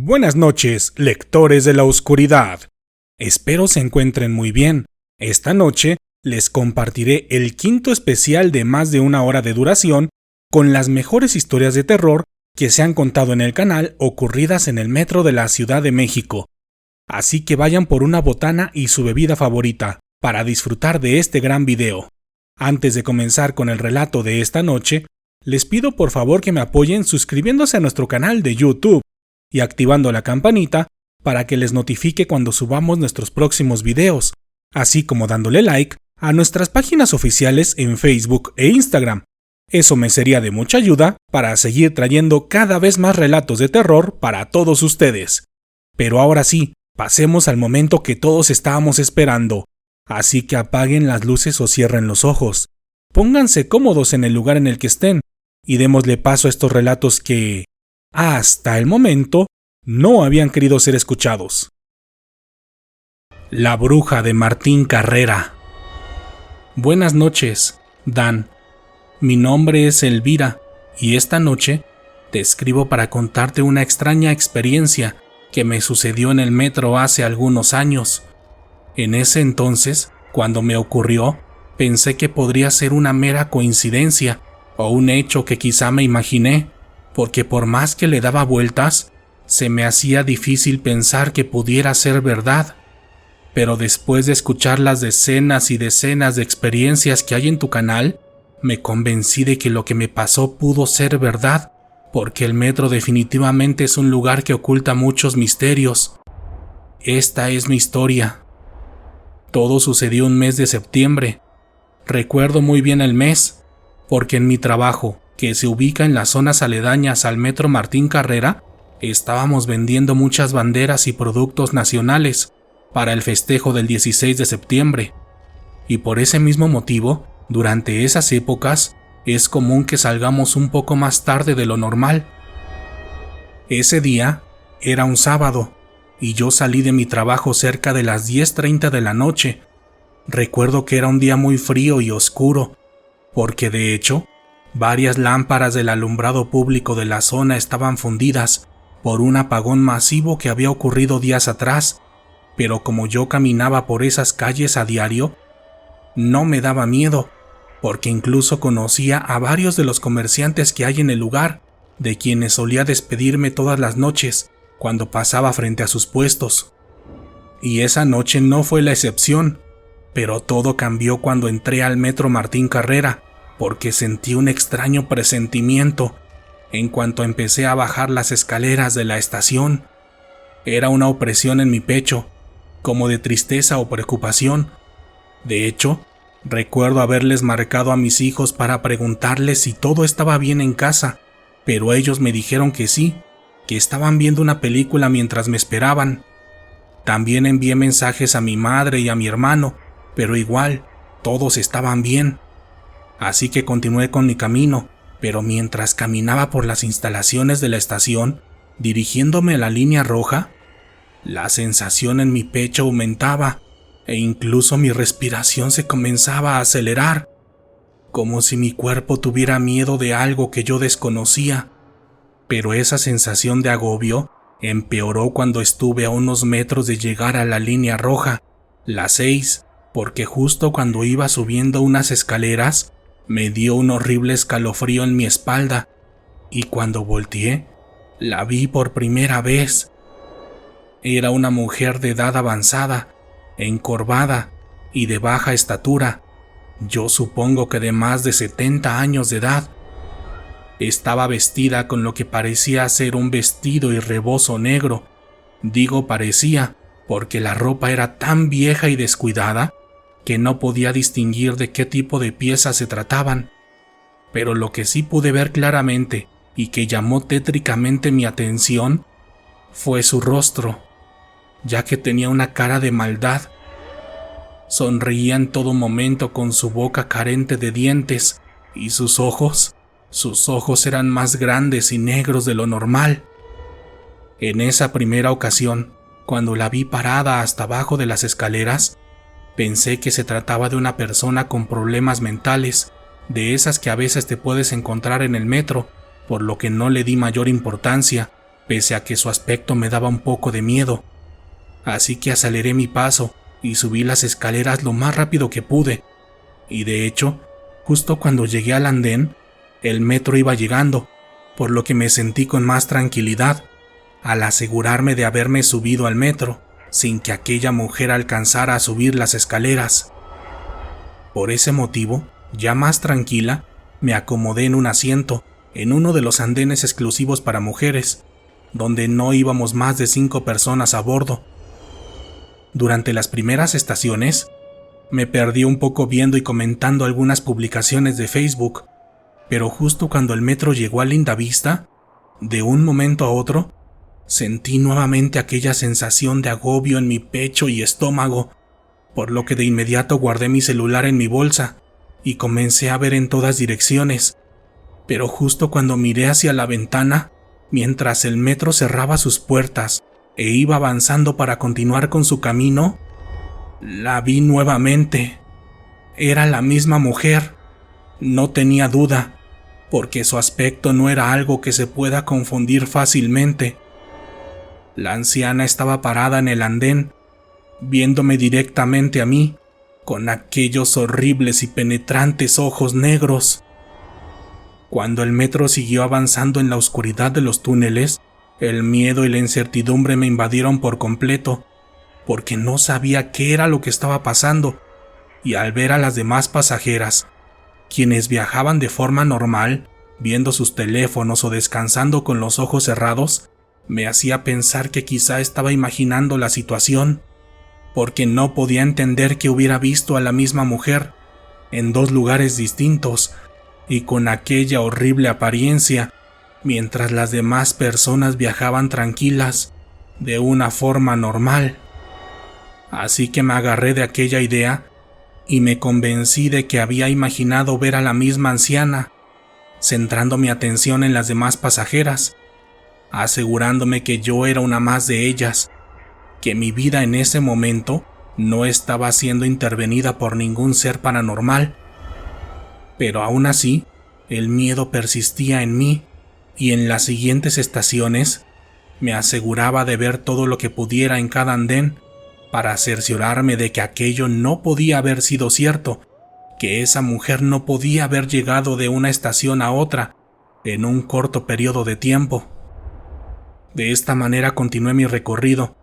Buenas noches, lectores de la oscuridad. Espero se encuentren muy bien. Esta noche les compartiré el quinto especial de más de una hora de duración con las mejores historias de terror que se han contado en el canal ocurridas en el metro de la Ciudad de México. Así que vayan por una botana y su bebida favorita para disfrutar de este gran video. Antes de comenzar con el relato de esta noche, les pido por favor que me apoyen suscribiéndose a nuestro canal de YouTube y activando la campanita para que les notifique cuando subamos nuestros próximos videos, así como dándole like a nuestras páginas oficiales en Facebook e Instagram. Eso me sería de mucha ayuda para seguir trayendo cada vez más relatos de terror para todos ustedes. Pero ahora sí, pasemos al momento que todos estábamos esperando. Así que apaguen las luces o cierren los ojos. Pónganse cómodos en el lugar en el que estén y démosle paso a estos relatos que, hasta el momento, no habían querido ser escuchados. La bruja de Martín Carrera. Buenas noches, Dan. Mi nombre es Elvira y esta noche te escribo para contarte una extraña experiencia que me sucedió en el metro hace algunos años. En ese entonces, cuando me ocurrió, pensé que podría ser una mera coincidencia o un hecho que quizá me imaginé, porque por más que le daba vueltas, se me hacía difícil pensar que pudiera ser verdad. Pero después de escuchar las decenas y decenas de experiencias que hay en tu canal, me convencí de que lo que me pasó pudo ser verdad, porque el metro definitivamente es un lugar que oculta muchos misterios. Esta es mi historia. Todo sucedió un mes de septiembre. Recuerdo muy bien el mes, porque en mi trabajo, que se ubica en las zonas aledañas al metro Martín Carrera, estábamos vendiendo muchas banderas y productos nacionales para el festejo del 16 de septiembre. Y por ese mismo motivo, durante esas épocas, es común que salgamos un poco más tarde de lo normal. Ese día era un sábado, y yo salí de mi trabajo cerca de las 10:30 de la noche. Recuerdo que era un día muy frío y oscuro, porque de hecho, varias lámparas del alumbrado público de la zona estaban fundidas por un apagón masivo que había ocurrido días atrás, pero como yo caminaba por esas calles a diario, no me daba miedo, porque incluso conocía a varios de los comerciantes que hay en el lugar, de quienes solía despedirme todas las noches cuando pasaba frente a sus puestos. Y esa noche no fue la excepción, pero todo cambió cuando entré al metro Martín Carrera, porque sentí un extraño presentimiento en cuanto empecé a bajar las escaleras de la estación. Era una opresión en mi pecho, como de tristeza o preocupación. De hecho, recuerdo haberles marcado a mis hijos para preguntarles si todo estaba bien en casa, pero ellos me dijeron que sí, que estaban viendo una película mientras me esperaban. También envié mensajes a mi madre y a mi hermano, pero igual, todos estaban bien. Así que continué con mi camino, pero mientras caminaba por las instalaciones de la estación, dirigiéndome a la línea roja, la sensación en mi pecho aumentaba e incluso mi respiración se comenzaba a acelerar, como si mi cuerpo tuviera miedo de algo que yo desconocía. Pero esa sensación de agobio empeoró cuando estuve a unos metros de llegar a la línea roja, la 6, porque justo cuando iba subiendo unas escaleras, me dio un horrible escalofrío en mi espalda, y cuando volteé, la vi por primera vez. Era una mujer de edad avanzada, encorvada y de baja estatura. Yo supongo que de más de 70 años de edad. Estaba vestida con lo que parecía ser un vestido y rebozo negro. Digo parecía, porque la ropa era tan vieja y descuidada que no podía distinguir de qué tipo de piezas se trataban. Pero lo que sí pude ver claramente y que llamó tétricamente mi atención fue su rostro, ya que tenía una cara de maldad. Sonreía en todo momento con su boca carente de dientes y sus ojos eran más grandes y negros de lo normal. En esa primera ocasión, cuando la vi parada hasta abajo de las escaleras, pensé que se trataba de una persona con problemas mentales, de esas que a veces te puedes encontrar en el metro, por lo que no le di mayor importancia pese a que su aspecto me daba un poco de miedo. Así que aceleré mi paso y subí las escaleras lo más rápido que pude. Y de hecho, justo cuando llegué al andén, el metro iba llegando, por lo que me sentí con más tranquilidad al asegurarme de haberme subido al metro sin que aquella mujer alcanzara a subir las escaleras. Por ese motivo, ya más tranquila, me acomodé en un asiento en uno de los andenes exclusivos para mujeres, donde no íbamos más de 5 personas a bordo. Durante las primeras estaciones, me perdí un poco viendo y comentando algunas publicaciones de Facebook, pero justo cuando el metro llegó a Lindavista, de un momento a otro, sentí nuevamente aquella sensación de agobio en mi pecho y estómago, por lo que de inmediato guardé mi celular en mi bolsa y comencé a ver en todas direcciones. Pero justo cuando miré hacia la ventana, mientras el metro cerraba sus puertas e iba avanzando para continuar con su camino, la vi nuevamente. Era la misma mujer. No tenía duda, porque su aspecto no era algo que se pueda confundir fácilmente. La anciana estaba parada en el andén, viéndome directamente a mí, con aquellos horribles y penetrantes ojos negros. Cuando el metro siguió avanzando en la oscuridad de los túneles, el miedo y la incertidumbre me invadieron por completo, porque no sabía qué era lo que estaba pasando, y al ver a las demás pasajeras, quienes viajaban de forma normal, viendo sus teléfonos o descansando con los ojos cerrados, me hacía pensar que quizá estaba imaginando la situación, porque no podía entender que hubiera visto a la misma mujer en 2 lugares distintos y con aquella horrible apariencia, mientras las demás personas viajaban tranquilas, de una forma normal. Así que me agarré de aquella idea y me convencí de que había imaginado ver a la misma anciana, centrando mi atención en las demás pasajeras, asegurándome que yo era una más de ellas, que mi vida en ese momento no estaba siendo intervenida por ningún ser paranormal. Pero aún así, el miedo persistía en mí, y en las siguientes estaciones me aseguraba de ver todo lo que pudiera en cada andén para cerciorarme de que aquello no podía haber sido cierto, que esa mujer no podía haber llegado de una estación a otra en un corto periodo de tiempo. De esta manera continué mi recorrido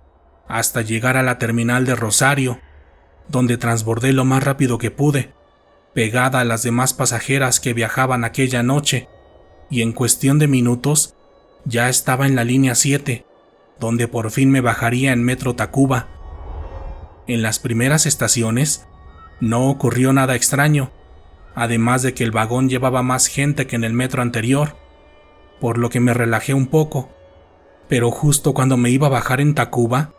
hasta llegar a la terminal de Rosario, donde transbordé lo más rápido que pude, pegada a las demás pasajeras que viajaban aquella noche, y en cuestión de minutos ya estaba en la línea 7, donde por fin me bajaría en Metro Tacuba. En las primeras estaciones no ocurrió nada extraño, además de que el vagón llevaba más gente que en el metro anterior, por lo que me relajé un poco, pero justo cuando me iba a bajar en Tacuba,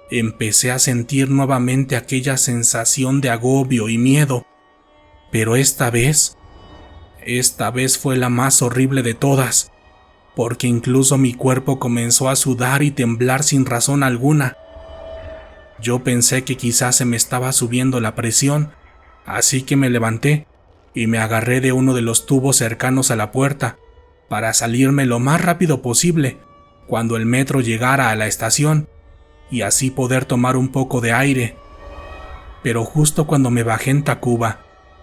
empecé a sentir nuevamente aquella sensación de agobio y miedo, pero esta vez fue la más horrible de todas, porque incluso mi cuerpo comenzó a sudar y temblar sin razón alguna. Yo pensé que quizás se me estaba subiendo la presión, así que me levanté y me agarré de uno de los tubos cercanos a la puerta para salirme lo más rápido posible cuando el metro llegara a la estación y así poder tomar un poco de aire. Pero justo cuando me bajé en Tacuba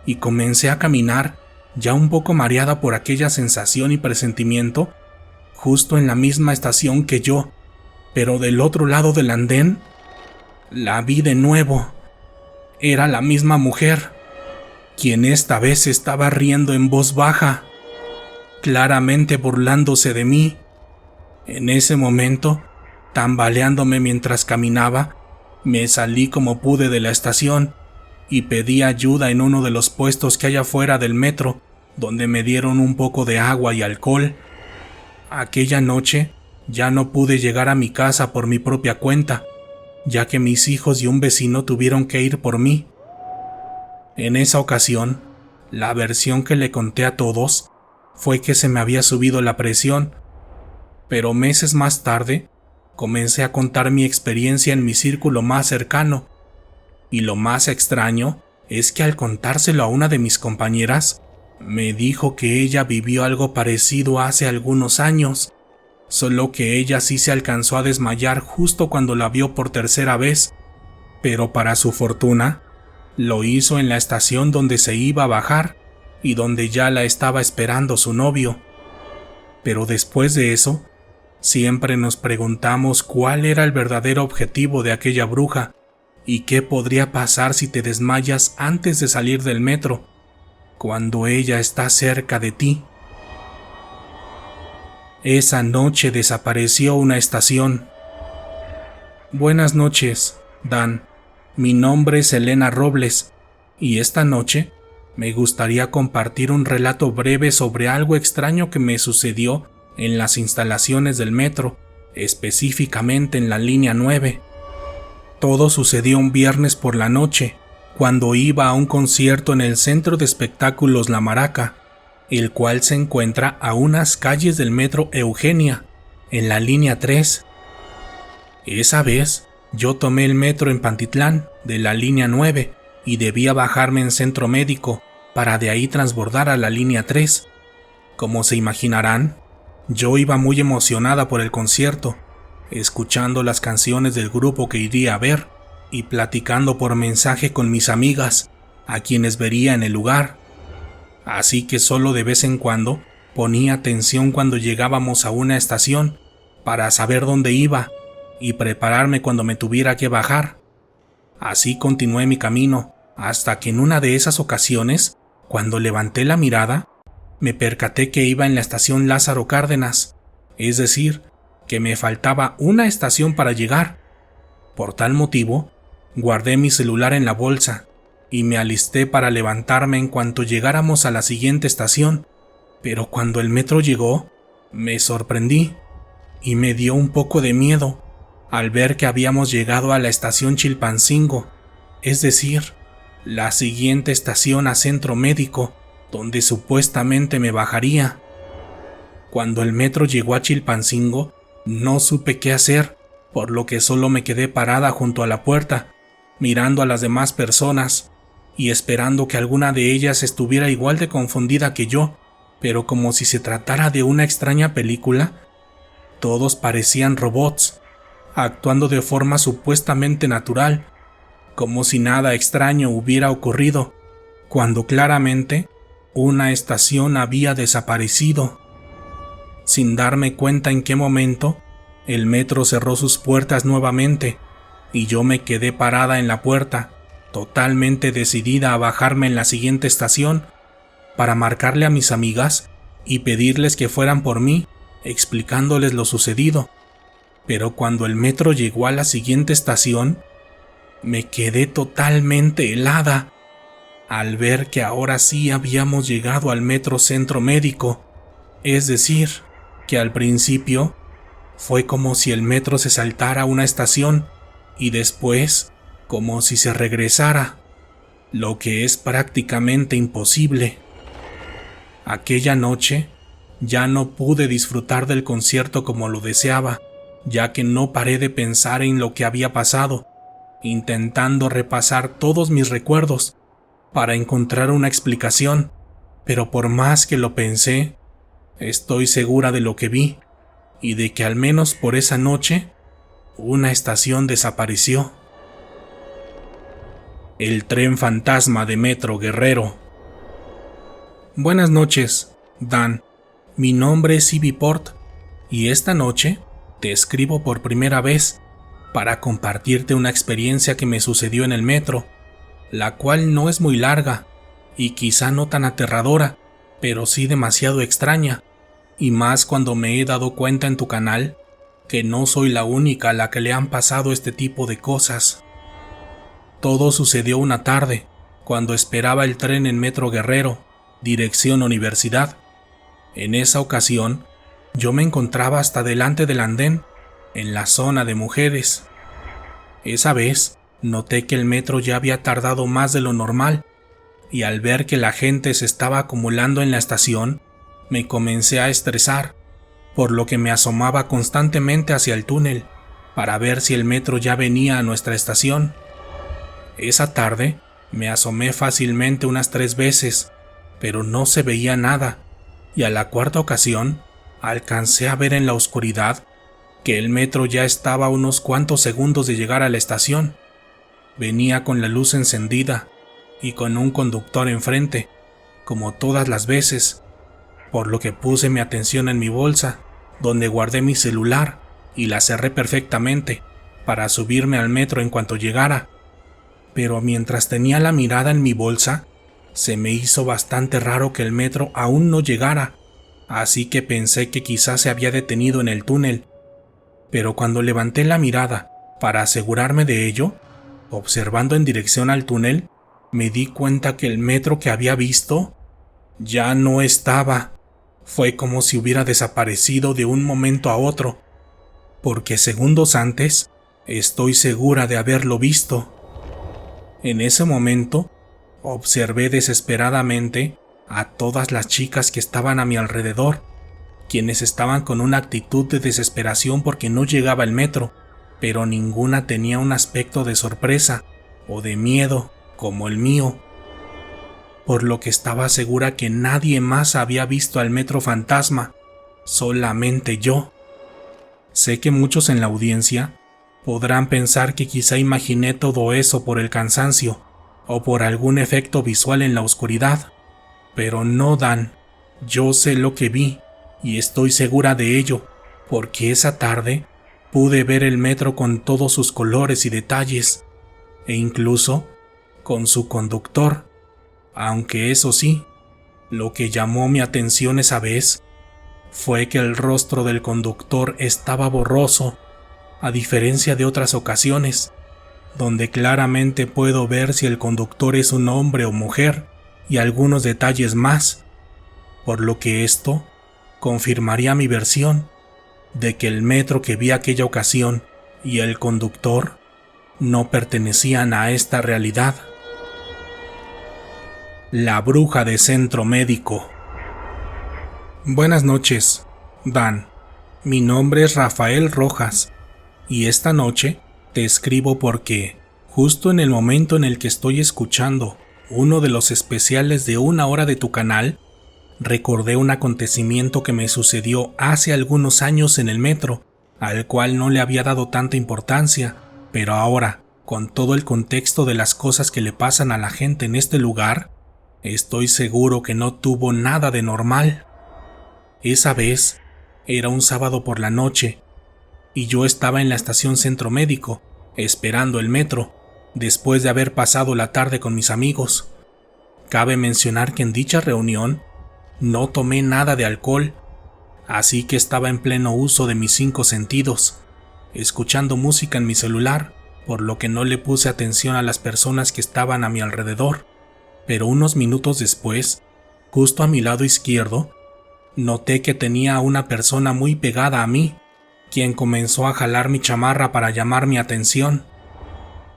y comencé a caminar, ya un poco mareada por aquella sensación y presentimiento, justo en la misma estación que yo, pero del otro lado del andén, la vi de nuevo. Era la misma mujer, quien esta vez estaba riendo en voz baja, claramente burlándose de mí. En ese momento, tambaleándome mientras caminaba, me salí como pude de la estación y pedí ayuda en uno de los puestos que hay afuera del metro, donde me dieron un poco de agua y alcohol. Aquella noche ya no pude llegar a mi casa por mi propia cuenta, ya que mis hijos y un vecino tuvieron que ir por mí. En esa ocasión, la versión que le conté a todos fue que se me había subido la presión, pero meses más tarde comencé a contar mi experiencia en mi círculo más cercano, y lo más extraño es que al contárselo a una de mis compañeras, me dijo que ella vivió algo parecido hace algunos años, solo que ella sí se alcanzó a desmayar justo cuando la vio por tercera vez, pero para su fortuna, lo hizo en la estación donde se iba a bajar y donde ya la estaba esperando su novio. Pero después de eso, siempre nos preguntamos cuál era el verdadero objetivo de aquella bruja y qué podría pasar si te desmayas antes de salir del metro, cuando ella está cerca de ti. Esa noche desapareció una estación. Buenas noches, Dan. Mi nombre es Elena Robles y esta noche me gustaría compartir un relato breve sobre algo extraño que me sucedió en las instalaciones del metro, específicamente en la línea 9. Todo sucedió un viernes por la noche, cuando iba a un concierto en el Centro de Espectáculos La Maraca, el cual se encuentra a unas calles del metro Eugenia, en la línea 3. Esa vez, yo tomé el metro en Pantitlán, de la línea 9, y debía bajarme en Centro Médico, para de ahí transbordar a la línea 3. Como se imaginarán, yo iba muy emocionada por el concierto, escuchando las canciones del grupo que iría a ver, y platicando por mensaje con mis amigas, a quienes vería en el lugar. Así que solo de vez en cuando ponía atención cuando llegábamos a una estación para saber dónde iba y prepararme cuando me tuviera que bajar. Así continué mi camino hasta que en una de esas ocasiones, cuando levanté la mirada, me percaté que iba en la estación Lázaro Cárdenas, es decir, que me faltaba una estación para llegar. Por tal motivo, guardé mi celular en la bolsa y me alisté para levantarme en cuanto llegáramos a la siguiente estación, pero cuando el metro llegó, me sorprendí y me dio un poco de miedo al ver que habíamos llegado a la estación Chilpancingo, es decir, la siguiente estación a Centro Médico, donde supuestamente me bajaría. Cuando el metro llegó a Chilpancingo, no supe qué hacer, por lo que solo me quedé parada junto a la puerta, mirando a las demás personas y esperando que alguna de ellas estuviera igual de confundida que yo, pero como si se tratara de una extraña película, todos parecían robots, actuando de forma supuestamente natural, como si nada extraño hubiera ocurrido, cuando claramente una estación había desaparecido. Sin darme cuenta en qué momento, el metro cerró sus puertas nuevamente y yo me quedé parada en la puerta, totalmente decidida a bajarme en la siguiente estación para marcarle a mis amigas y pedirles que fueran por mí, explicándoles lo sucedido. Pero cuando el metro llegó a la siguiente estación, me quedé totalmente helada al ver que ahora sí habíamos llegado al metro Centro Médico, es decir, que al principio fue como si el metro se saltara una estación y después como si se regresara, lo que es prácticamente imposible. Aquella noche ya no pude disfrutar del concierto como lo deseaba, ya que no paré de pensar en lo que había pasado, intentando repasar todos mis recuerdos para encontrar una explicación, pero por más que lo pensé, estoy segura de lo que vi y de que al menos por esa noche, una estación desapareció. El tren fantasma de Metro Guerrero. Buenas noches, Dan. Mi nombre es Ivy Port y esta noche te escribo por primera vez para compartirte una experiencia que me sucedió en el metro, la cual no es muy larga y quizá no tan aterradora, pero sí demasiado extraña, y más cuando me he dado cuenta en tu canal que no soy la única a la que le han pasado este tipo de cosas. Todo sucedió una tarde, cuando esperaba el tren en Metro Guerrero, dirección Universidad. En esa ocasión, yo me encontraba hasta delante del andén, en la zona de mujeres. Esa vez, noté que el metro ya había tardado más de lo normal, y al ver que la gente se estaba acumulando en la estación, me comencé a estresar, por lo que me asomaba constantemente hacia el túnel, para ver si el metro ya venía a nuestra estación. Esa tarde, me asomé fácilmente unas 3 veces, pero no se veía nada, y a la cuarta ocasión, alcancé a ver en la oscuridad que el metro ya estaba a unos cuantos segundos de llegar a la estación. Venía con la luz encendida y con un conductor enfrente, como todas las veces, por lo que puse mi atención en mi bolsa, donde guardé mi celular y la cerré perfectamente para subirme al metro en cuanto llegara. Pero mientras tenía la mirada en mi bolsa, se me hizo bastante raro que el metro aún no llegara, así que pensé que quizás se había detenido en el túnel. Pero cuando levanté la mirada para asegurarme de ello, observando en dirección al túnel, me di cuenta que el metro que había visto ya no estaba. Fue como si hubiera desaparecido de un momento a otro, porque segundos antes estoy segura de haberlo visto. En ese momento, observé desesperadamente a todas las chicas que estaban a mi alrededor, quienes estaban con una actitud de desesperación porque no llegaba el metro, pero ninguna tenía un aspecto de sorpresa o de miedo como el mío, por lo que estaba segura que nadie más había visto al metro fantasma, solamente yo. Sé que muchos en la audiencia podrán pensar que quizá imaginé todo eso por el cansancio o por algún efecto visual en la oscuridad, pero no, Dan, yo sé lo que vi y estoy segura de ello, porque esa tarde pude ver el metro con todos sus colores y detalles, e incluso con su conductor, aunque eso sí, lo que llamó mi atención esa vez fue que el rostro del conductor estaba borroso, a diferencia de otras ocasiones, donde claramente puedo ver si el conductor es un hombre o mujer y algunos detalles más, por lo que esto confirmaría mi versión de que el metro que vi aquella ocasión y el conductor no pertenecían a esta realidad. La bruja de centro médico. Buenas noches, Dan. Mi nombre es Rafael Rojas y esta noche te escribo porque, justo en el momento en el que estoy escuchando uno de los especiales de 1 hora de tu canal, recordé un acontecimiento que me sucedió hace algunos años en el metro, al cual no le había dado tanta importancia, pero ahora, con todo el contexto de las cosas que le pasan a la gente en este lugar, estoy seguro que no tuvo nada de normal. Esa vez era un sábado por la noche y yo estaba en la estación Centro Médico, esperando el metro, después de haber pasado la tarde con mis amigos. Cabe mencionar que en dicha reunión no tomé nada de alcohol, así que estaba en pleno uso de mis 5 sentidos, escuchando música en mi celular, por lo que no le puse atención a las personas que estaban a mi alrededor. Pero unos minutos después, justo a mi lado izquierdo, noté que tenía a una persona muy pegada a mí, quien comenzó a jalar mi chamarra para llamar mi atención.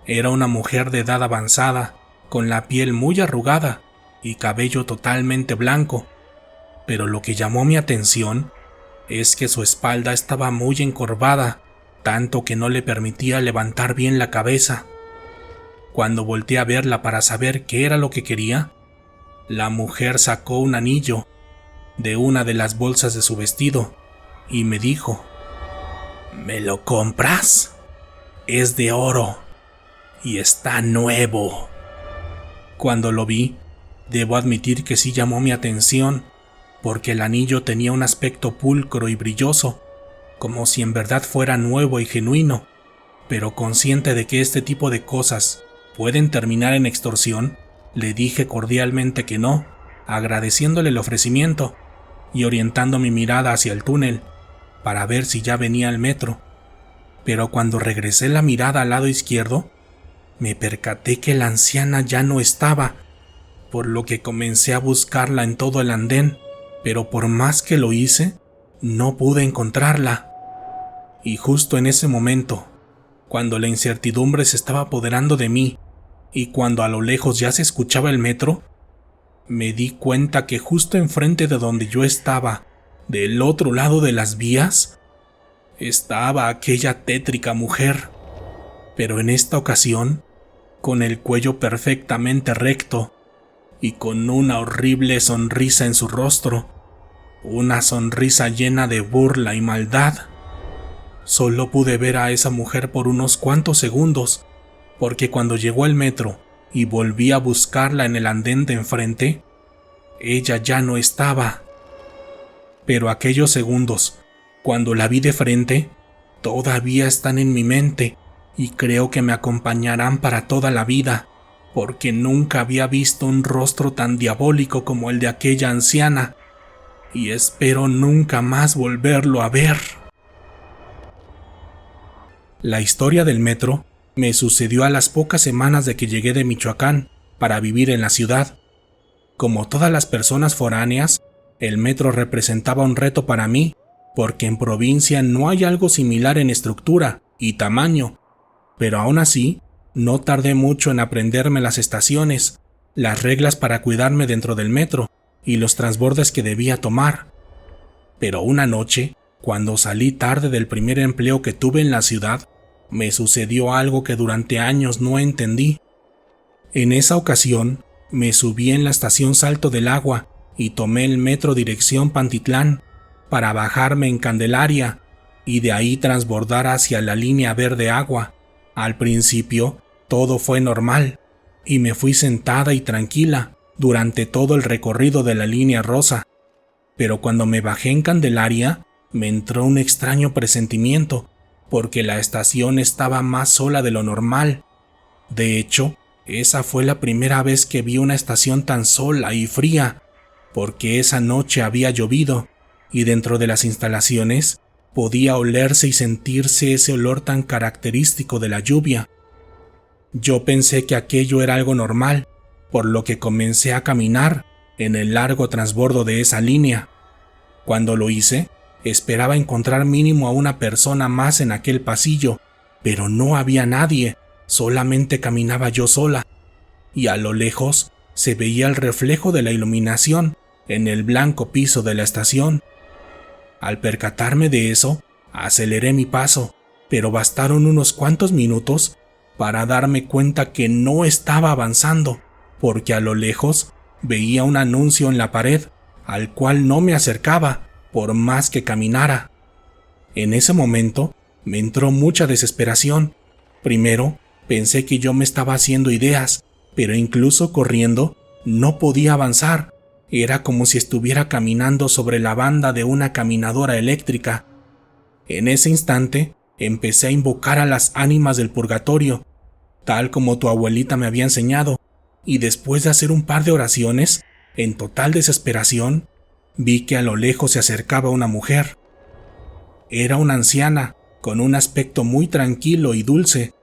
Era una mujer de edad avanzada, con la piel muy arrugada y cabello totalmente blanco, pero lo que llamó mi atención es que su espalda estaba muy encorvada, tanto que no le permitía levantar bien la cabeza. Cuando volteé a verla para saber qué era lo que quería, la mujer sacó un anillo de una de las bolsas de su vestido y me dijo: ¿Me lo compras? Es de oro y está nuevo. Cuando lo vi, debo admitir que sí llamó mi atención, porque el anillo tenía un aspecto pulcro y brilloso, como si en verdad fuera nuevo y genuino, pero consciente de que este tipo de cosas pueden terminar en extorsión, le dije cordialmente que no, agradeciéndole el ofrecimiento y orientando mi mirada hacia el túnel para ver si ya venía el metro. Pero cuando regresé la mirada al lado izquierdo, me percaté que la anciana ya no estaba, por lo que comencé a buscarla en todo el andén, pero por más que lo hice, no pude encontrarla. Y justo en ese momento, cuando la incertidumbre se estaba apoderando de mí y cuando a lo lejos ya se escuchaba el metro, me di cuenta que justo enfrente de donde yo estaba, del otro lado de las vías, estaba aquella tétrica mujer, pero en esta ocasión, con el cuello perfectamente recto y con una horrible sonrisa en su rostro. una sonrisa llena de burla y maldad. Solo pude ver a esa mujer por unos cuantos segundos, porque cuando llegó el metro y volví a buscarla en el andén de enfrente, ella ya no estaba. Pero aquellos segundos, cuando la vi de frente, todavía están en mi mente y creo que me acompañarán para toda la vida, porque nunca había visto un rostro tan diabólico como el de aquella anciana, y espero nunca más volverlo a ver. La historia del metro me sucedió a las pocas semanas de que llegué de Michoacán para vivir en la ciudad. Como todas las personas foráneas, el metro representaba un reto para mí, porque en provincia no hay algo similar en estructura y tamaño, pero aún así, no tardé mucho en aprenderme las estaciones, las reglas para cuidarme dentro del metro y los transbordes que debía tomar. Pero una noche, cuando salí tarde del primer empleo que tuve en la ciudad, me sucedió algo que durante años no entendí. En esa ocasión, me subí en la estación Salto del Agua y tomé el metro dirección Pantitlán para bajarme en Candelaria y de ahí transbordar hacia la línea verde agua. Al principio, todo fue normal y me fui sentada y tranquila durante todo el recorrido de la línea rosa. Pero cuando me bajé en Candelaria, me entró un extraño presentimiento, porque la estación estaba más sola de lo normal. De hecho, esa fue la primera vez que vi una estación tan sola y fría, porque esa noche había llovido, y dentro de las instalaciones podía olerse y sentirse ese olor tan característico de la lluvia. Yo pensé que aquello era algo normal, por lo que comencé a caminar en el largo transbordo de esa línea. Cuando lo hice, esperaba encontrar mínimo a una persona más en aquel pasillo, pero no había nadie, solamente caminaba yo sola, y a lo lejos se veía el reflejo de la iluminación en el blanco piso de la estación. Al percatarme de eso, aceleré mi paso, pero bastaron unos cuantos minutos para darme cuenta que no estaba avanzando, porque a lo lejos veía un anuncio en la pared, al cual no me acercaba, por más que caminara. En ese momento me entró mucha desesperación. Primero, pensé que yo me estaba haciendo ideas, pero incluso corriendo no podía avanzar. Era como si estuviera caminando sobre la banda de una caminadora eléctrica. En ese instante, empecé a invocar a las ánimas del purgatorio, tal como tu abuelita me había enseñado, y después de hacer un par de oraciones, en total desesperación, vi que a lo lejos se acercaba una mujer. Era una anciana, con un aspecto muy tranquilo y dulce.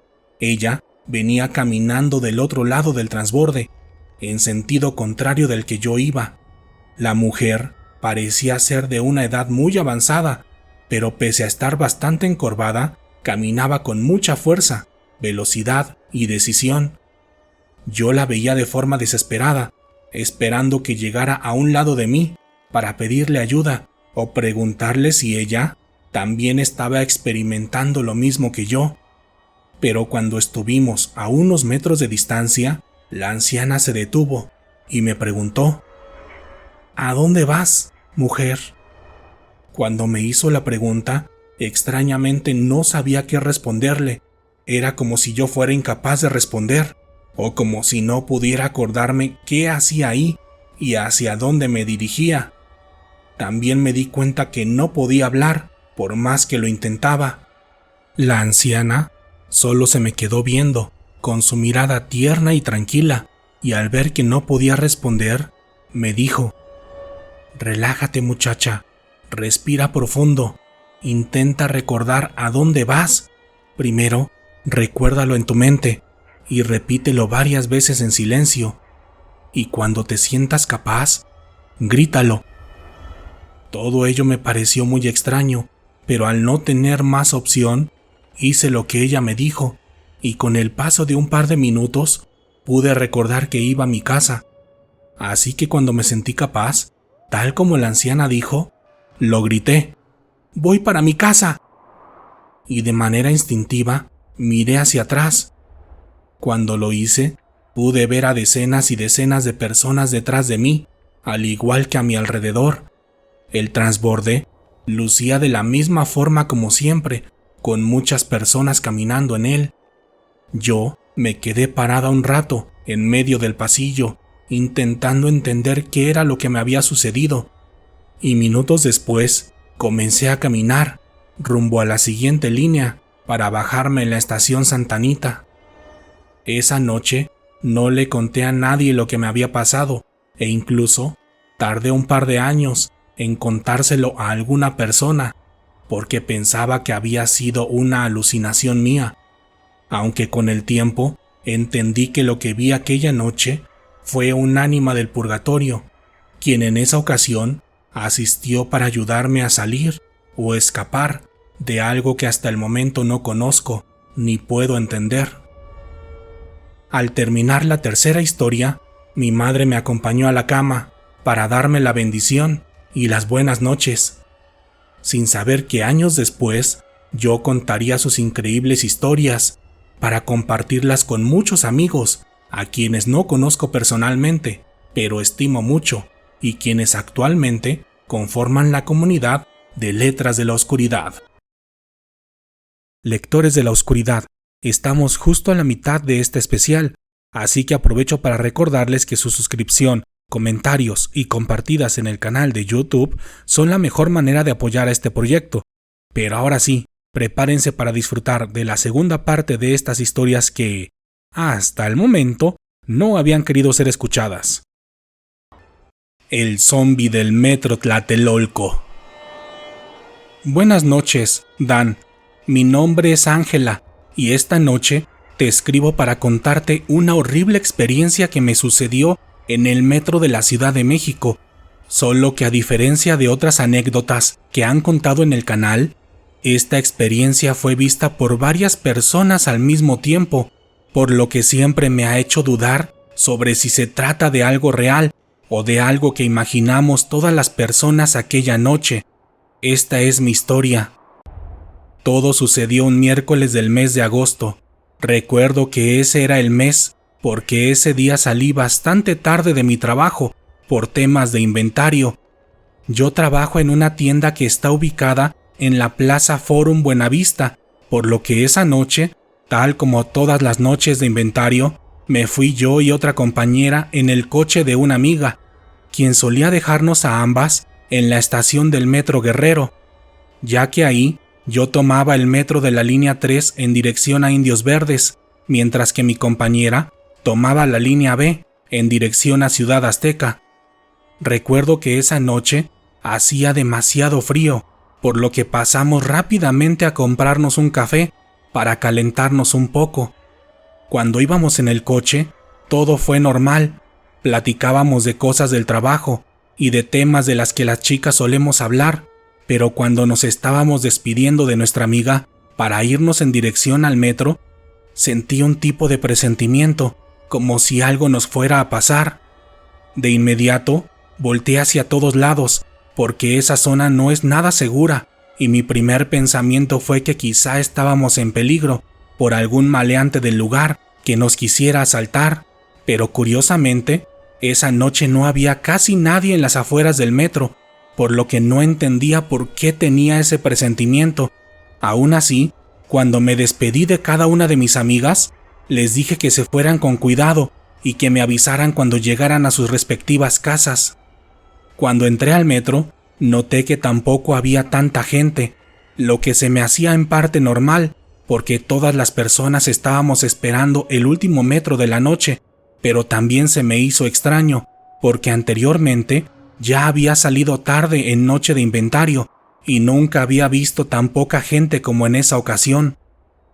Ella venía caminando del otro lado del transborde, en sentido contrario del que yo iba. La mujer parecía ser de una edad muy avanzada, pero pese a estar bastante encorvada, caminaba con mucha fuerza, velocidad y decisión. Yo la veía de forma desesperada, esperando que llegara a un lado de mí para pedirle ayuda o preguntarle si ella también estaba experimentando lo mismo que yo. Pero cuando estuvimos a unos metros de distancia, la anciana se detuvo y me preguntó: ¿A dónde vas, mujer? Cuando me hizo la pregunta, extrañamente no sabía qué responderle. Era como si yo fuera incapaz de responder, o como si no pudiera acordarme qué hacía ahí y hacia dónde me dirigía. También me di cuenta que no podía hablar, por más que lo intentaba. La anciana solo se me quedó viendo, con su mirada tierna y tranquila, y al ver que no podía responder, me dijo: «Relájate, muchacha, respira profundo, intenta recordar a dónde vas. Primero, recuérdalo en tu mente y repítelo varias veces en silencio, y cuando te sientas capaz, grítalo». Todo ello me pareció muy extraño, pero al no tener más opción, hice lo que ella me dijo, y con el paso de un par de minutos, pude recordar que iba a mi casa. Así que cuando me sentí capaz, tal como la anciana dijo, lo grité: «¡Voy para mi casa!». Y de manera instintiva, miré hacia atrás. Cuando lo hice, pude ver a decenas y decenas de personas detrás de mí, al igual que a mi alrededor. El transborde lucía de la misma forma como siempre, con muchas personas caminando en él. Yo me quedé parada un rato en medio del pasillo, intentando entender qué era lo que me había sucedido, y minutos después comencé a caminar rumbo a la siguiente línea para bajarme en la estación Santa Anita. Esa noche no le conté a nadie lo que me había pasado, e incluso tardé un par de años en contárselo a alguna persona, porque pensaba que había sido una alucinación mía, aunque con el tiempo entendí que lo que vi aquella noche fue un ánima del purgatorio, quien en esa ocasión asistió para ayudarme a salir o escapar de algo que hasta el momento no conozco ni puedo entender. Al terminar la tercera historia, mi madre me acompañó a la cama para darme la bendición y las buenas noches, sin saber que años después yo contaría sus increíbles historias para compartirlas con muchos amigos a quienes no conozco personalmente, pero estimo mucho, y quienes actualmente conforman la comunidad de Letras de la Oscuridad. Lectores de la Oscuridad, estamos justo a la mitad de este especial, así que aprovecho para recordarles que su suscripción, comentarios y compartidas en el canal de YouTube son la mejor manera de apoyar a este proyecto. Pero ahora sí, prepárense para disfrutar de la segunda parte de estas historias que, hasta el momento, no habían querido ser escuchadas. El zombi del metro Tlatelolco. Buenas noches, Dan. Mi nombre es Ángela, y esta noche te escribo para contarte una horrible experiencia que me sucedió en el metro de la Ciudad de México, solo que a diferencia de otras anécdotas que han contado en el canal, esta experiencia fue vista por varias personas al mismo tiempo, por lo que siempre me ha hecho dudar sobre si se trata de algo real o de algo que imaginamos todas las personas aquella noche. Esta es mi historia. Todo sucedió un miércoles del mes de agosto. Recuerdo que ese era el mes porque ese día salí bastante tarde de mi trabajo por temas de inventario. Yo trabajo en una tienda que está ubicada en la Plaza Forum Buenavista, por lo que esa noche, tal como todas las noches de inventario, me fui yo y otra compañera en el coche de una amiga, quien solía dejarnos a ambas en la estación del Metro Guerrero, ya que ahí yo tomaba el metro de la línea 3 en dirección a Indios Verdes, mientras que mi compañera tomaba la línea B en dirección a Ciudad Azteca. Recuerdo que esa noche hacía demasiado frío, por lo que pasamos rápidamente a comprarnos un café para calentarnos un poco. Cuando íbamos en el coche, todo fue normal. Platicábamos de cosas del trabajo y de temas de las que las chicas solemos hablar, pero cuando nos estábamos despidiendo de nuestra amiga para irnos en dirección al metro, sentí un tipo de presentimiento, como si algo nos fuera a pasar. De inmediato, volteé hacia todos lados, porque esa zona no es nada segura, y mi primer pensamiento fue que quizá estábamos en peligro por algún maleante del lugar que nos quisiera asaltar, pero curiosamente, esa noche no había casi nadie en las afueras del metro, por lo que no entendía por qué tenía ese presentimiento. Aún así, cuando me despedí de cada una de mis amigas, les dije que se fueran con cuidado y que me avisaran cuando llegaran a sus respectivas casas. Cuando entré al metro, noté que tampoco había tanta gente, lo que se me hacía en parte normal, porque todas las personas estábamos esperando el último metro de la noche, pero también se me hizo extraño, porque anteriormente ya había salido tarde en noche de inventario, y nunca había visto tan poca gente como en esa ocasión.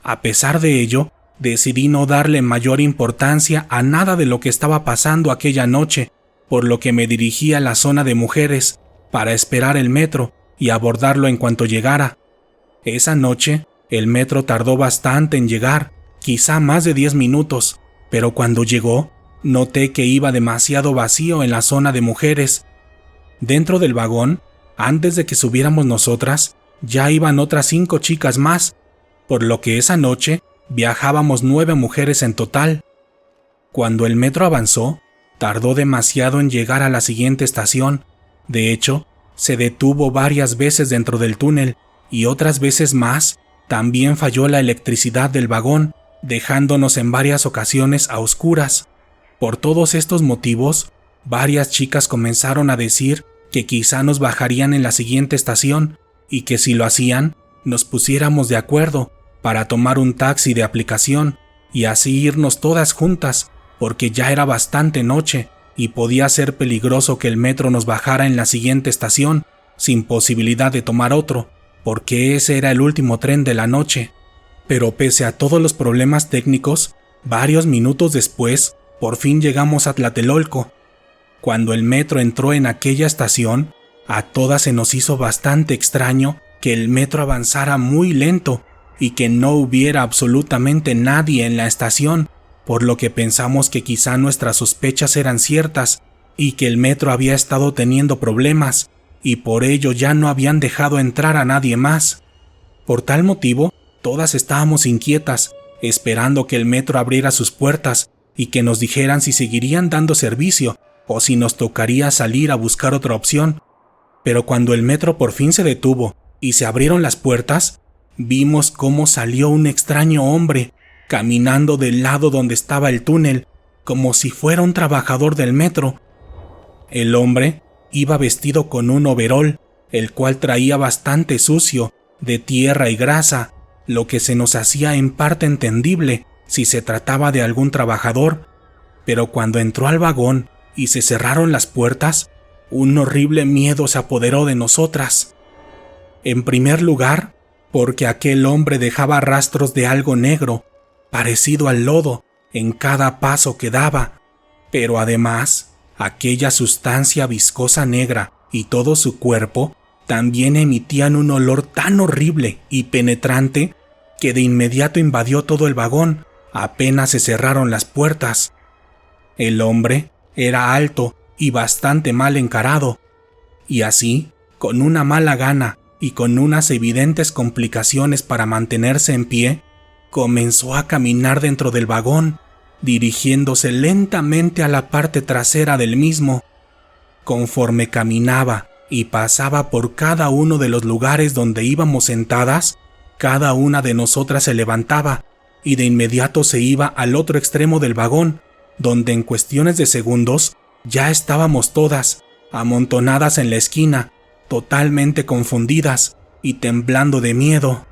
A pesar de ello, decidí no darle mayor importancia a nada de lo que estaba pasando aquella noche, por lo que me dirigí a la zona de mujeres para esperar el metro y abordarlo en cuanto llegara. Esa noche, el metro tardó bastante en llegar, quizá más de 10 minutos, pero cuando llegó, noté que iba demasiado vacío en la zona de mujeres. Dentro del vagón, antes de que subiéramos nosotras, ya iban otras 5 chicas más, por lo que esa noche viajábamos 9 mujeres en total. Cuando el metro avanzó, tardó demasiado en llegar a la siguiente estación. De hecho, Se detuvo varias veces dentro del túnel y otras veces más también falló la electricidad del vagón, dejándonos en varias ocasiones a oscuras. Por todos estos motivos, varias chicas comenzaron a decir que quizá nos bajarían en la siguiente estación y que si lo hacían, nos pusiéramos de acuerdo para tomar un taxi de aplicación y así irnos todas juntas, porque ya era bastante noche y podía ser peligroso que el metro nos bajara en la siguiente estación, sin posibilidad de tomar otro, porque ese era el último tren de la noche. Pero pese a todos los problemas técnicos, varios minutos después, por fin llegamos a Tlatelolco. Cuando el metro entró en aquella estación, a todas se nos hizo bastante extraño que el metro avanzara muy lento y que no hubiera absolutamente nadie en la estación, por lo que pensamos que quizá nuestras sospechas eran ciertas y que el metro había estado teniendo problemas y por ello ya no habían dejado entrar a nadie más. Por tal motivo, todas estábamos inquietas, esperando que el metro abriera sus puertas y que nos dijeran si seguirían dando servicio o si nos tocaría salir a buscar otra opción. Pero cuando el metro por fin se detuvo y se abrieron las puertas, vimos cómo salió un extraño hombre caminando del lado donde estaba el túnel, como si fuera un trabajador del metro. El hombre iba vestido con un overol, el cual traía bastante sucio, de tierra y grasa, lo que se nos hacía en parte entendible si se trataba de algún trabajador. Pero cuando entró al vagón y se cerraron las puertas, un horrible miedo se apoderó de nosotras. En primer lugar, porque aquel hombre dejaba rastros de algo negro, parecido al lodo, en cada paso que daba, pero además, aquella sustancia viscosa negra y todo su cuerpo también emitían un olor tan horrible y penetrante que de inmediato invadió todo el vagón, apenas se cerraron las puertas. El hombre era alto y bastante mal encarado, y así, con una mala gana y con unas evidentes complicaciones para mantenerse en pie, comenzó a caminar dentro del vagón, dirigiéndose lentamente a la parte trasera del mismo. Conforme caminaba y pasaba por cada uno de los lugares donde íbamos sentadas, cada una de nosotras se levantaba y de inmediato se iba al otro extremo del vagón, donde en cuestiones de segundos ya estábamos todas, amontonadas en la esquina, totalmente confundidas y temblando de miedo.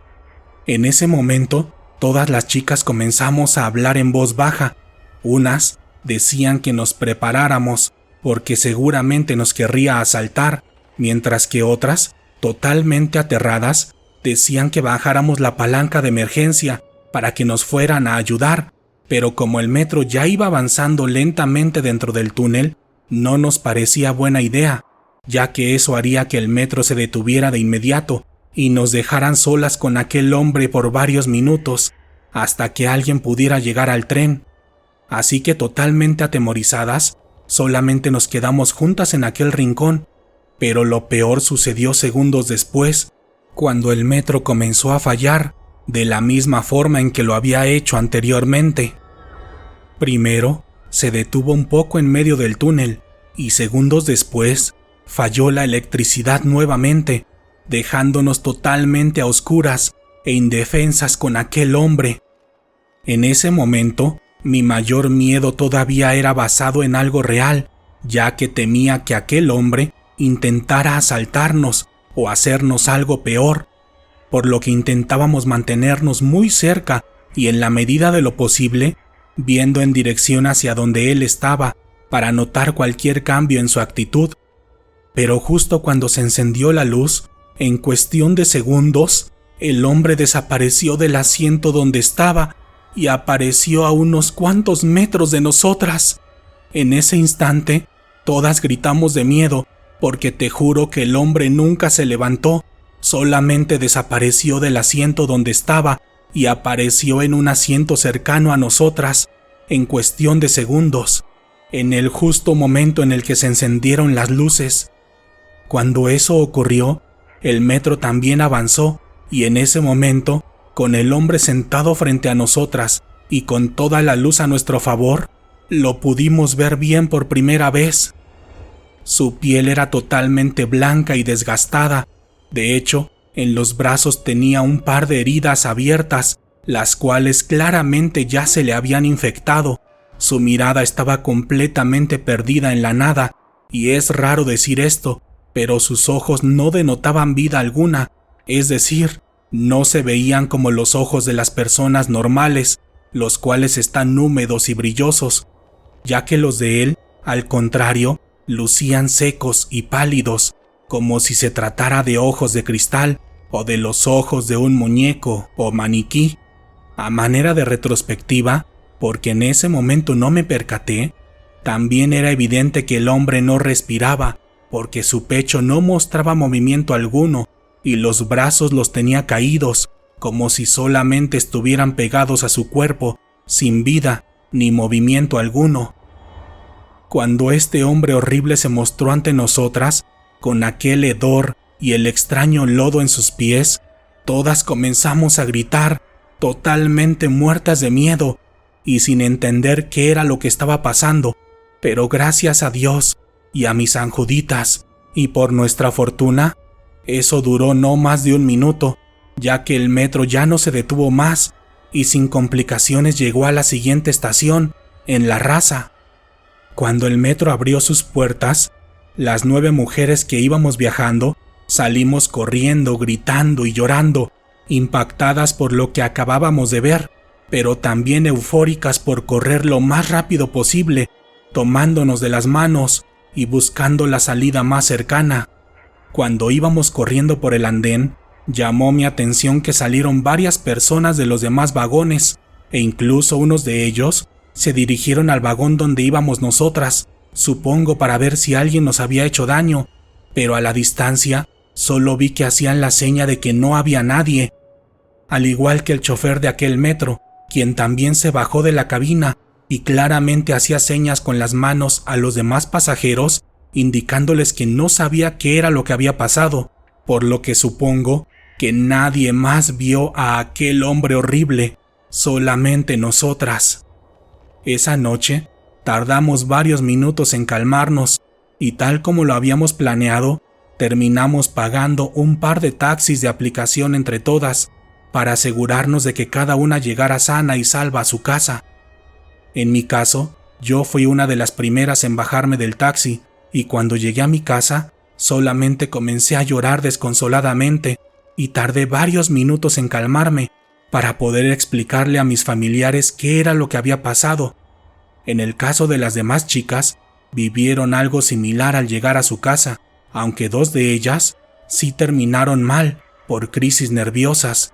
En ese momento, todas las chicas comenzamos a hablar en voz baja. Unas decían que nos preparáramos, porque seguramente nos querría asaltar, mientras que otras, totalmente aterradas, decían que bajáramos la palanca de emergencia para que nos fueran a ayudar, pero como el metro ya iba avanzando lentamente dentro del túnel, no nos parecía buena idea, ya que eso haría que el metro se detuviera de inmediato y nos dejaran solas con aquel hombre por varios minutos, hasta que alguien pudiera llegar al tren. Así que totalmente atemorizadas, solamente nos quedamos juntas en aquel rincón, pero lo peor sucedió segundos después, cuando el metro comenzó a fallar, de la misma forma en que lo había hecho anteriormente. Primero, se detuvo un poco en medio del túnel, y segundos después, falló la electricidad nuevamente, dejándonos totalmente a oscuras e indefensas con aquel hombre. En ese momento, mi mayor miedo todavía era basado en algo real, ya que temía que aquel hombre intentara asaltarnos o hacernos algo peor, por lo que intentábamos mantenernos muy cerca y en la medida de lo posible, viendo en dirección hacia donde él estaba para notar cualquier cambio en su actitud. Pero justo cuando se encendió la luz, en cuestión de segundos, el hombre desapareció del asiento donde estaba y apareció a unos cuantos metros de nosotras. En ese instante, todas gritamos de miedo, porque te juro que el hombre nunca se levantó, solamente desapareció del asiento donde estaba y apareció en un asiento cercano a nosotras, en cuestión de segundos, en el justo momento en el que se encendieron las luces. Cuando eso ocurrió, el metro también avanzó y en ese momento, con el hombre sentado frente a nosotras y con toda la luz a nuestro favor, lo pudimos ver bien por primera vez. Su piel era totalmente blanca y desgastada. De hecho, en los brazos tenía un par de heridas abiertas, las cuales claramente ya se le habían infectado. Su mirada estaba completamente perdida en la nada, y es raro decir esto, pero sus ojos no denotaban vida alguna, es decir, no se veían como los ojos de las personas normales, los cuales están húmedos y brillosos, ya que los de él, al contrario, lucían secos y pálidos, como si se tratara de ojos de cristal o de los ojos de un muñeco o maniquí. A manera de retrospectiva, porque en ese momento no me percaté, también era evidente que el hombre no respiraba, porque su pecho no mostraba movimiento alguno y los brazos los tenía caídos, como si solamente estuvieran pegados a su cuerpo, sin vida ni movimiento alguno. Cuando este hombre horrible se mostró ante nosotras, con aquel hedor y el extraño lodo en sus pies, todas comenzamos a gritar, totalmente muertas de miedo y sin entender qué era lo que estaba pasando, pero gracias a Dios y a mis anjuditas, y por nuestra fortuna, eso duró no más de 1 minuto, ya que el metro ya no se detuvo más y sin complicaciones llegó a la siguiente estación, en La Raza. Cuando el metro abrió sus puertas, las 9 mujeres que íbamos viajando salimos corriendo, gritando y llorando, impactadas por lo que acabábamos de ver, pero también eufóricas por correr lo más rápido posible, tomándonos de las manos y buscando la salida más cercana. Cuando íbamos corriendo por el andén, llamó mi atención que salieron varias personas de los demás vagones, e incluso unos de ellos se dirigieron al vagón donde íbamos nosotras, supongo para ver si alguien nos había hecho daño, pero a la distancia solo vi que hacían la seña de que no había nadie, al igual que el chofer de aquel metro, quien también se bajó de la cabina y claramente hacía señas con las manos a los demás pasajeros, indicándoles que no sabía qué era lo que había pasado, por lo que supongo que nadie más vio a aquel hombre horrible, solamente nosotras. Esa noche tardamos varios minutos en calmarnos y tal como lo habíamos planeado, terminamos pagando un par de taxis de aplicación entre todas para asegurarnos de que cada una llegara sana y salva a su casa. En mi caso, yo fui una de las primeras en bajarme del taxi y cuando llegué a mi casa solamente comencé a llorar desconsoladamente y tardé varios minutos en calmarme para poder explicarle a mis familiares qué era lo que había pasado. En el caso de las demás chicas, vivieron algo similar al llegar a su casa, aunque 2 de ellas sí terminaron mal por crisis nerviosas,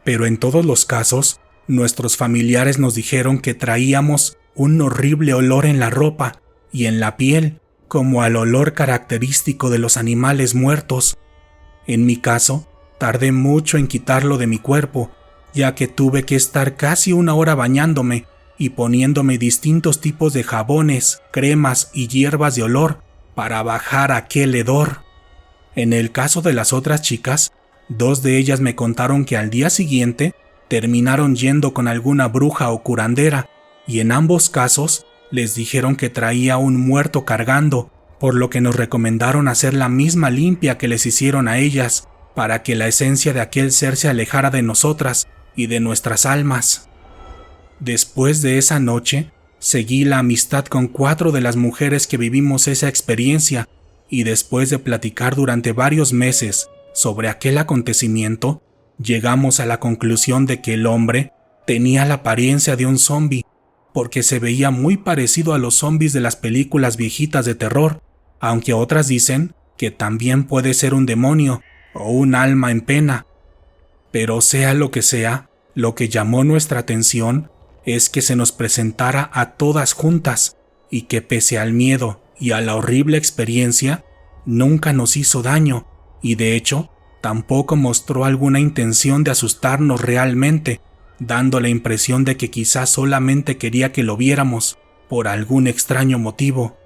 pero en todos los casos, nuestros familiares nos dijeron que traíamos un horrible olor en la ropa y en la piel, como al olor característico de los animales muertos. En mi caso, tardé mucho en quitarlo de mi cuerpo, ya que tuve que estar casi 1 hora bañándome y poniéndome distintos tipos de jabones, cremas y hierbas de olor para bajar aquel hedor. En el caso de las otras chicas, 2 de ellas me contaron que al día siguiente terminaron yendo con alguna bruja o curandera, y en ambos casos les dijeron que traía un muerto cargando, por lo que nos recomendaron hacer la misma limpia que les hicieron a ellas, para que la esencia de aquel ser se alejara de nosotras y de nuestras almas. Después de esa noche, seguí la amistad con 4 de las mujeres que vivimos esa experiencia, y después de platicar durante varios meses sobre aquel acontecimiento, llegamos a la conclusión de que el hombre tenía la apariencia de un zombi, porque se veía muy parecido a los zombis de las películas viejitas de terror, aunque otras dicen que también puede ser un demonio o un alma en pena. Pero sea lo que sea, lo que llamó nuestra atención es que se nos presentara a todas juntas y que pese al miedo y a la horrible experiencia, nunca nos hizo daño y de hecho tampoco mostró alguna intención de asustarnos realmente, dando la impresión de que quizás solamente quería que lo viéramos por algún extraño motivo.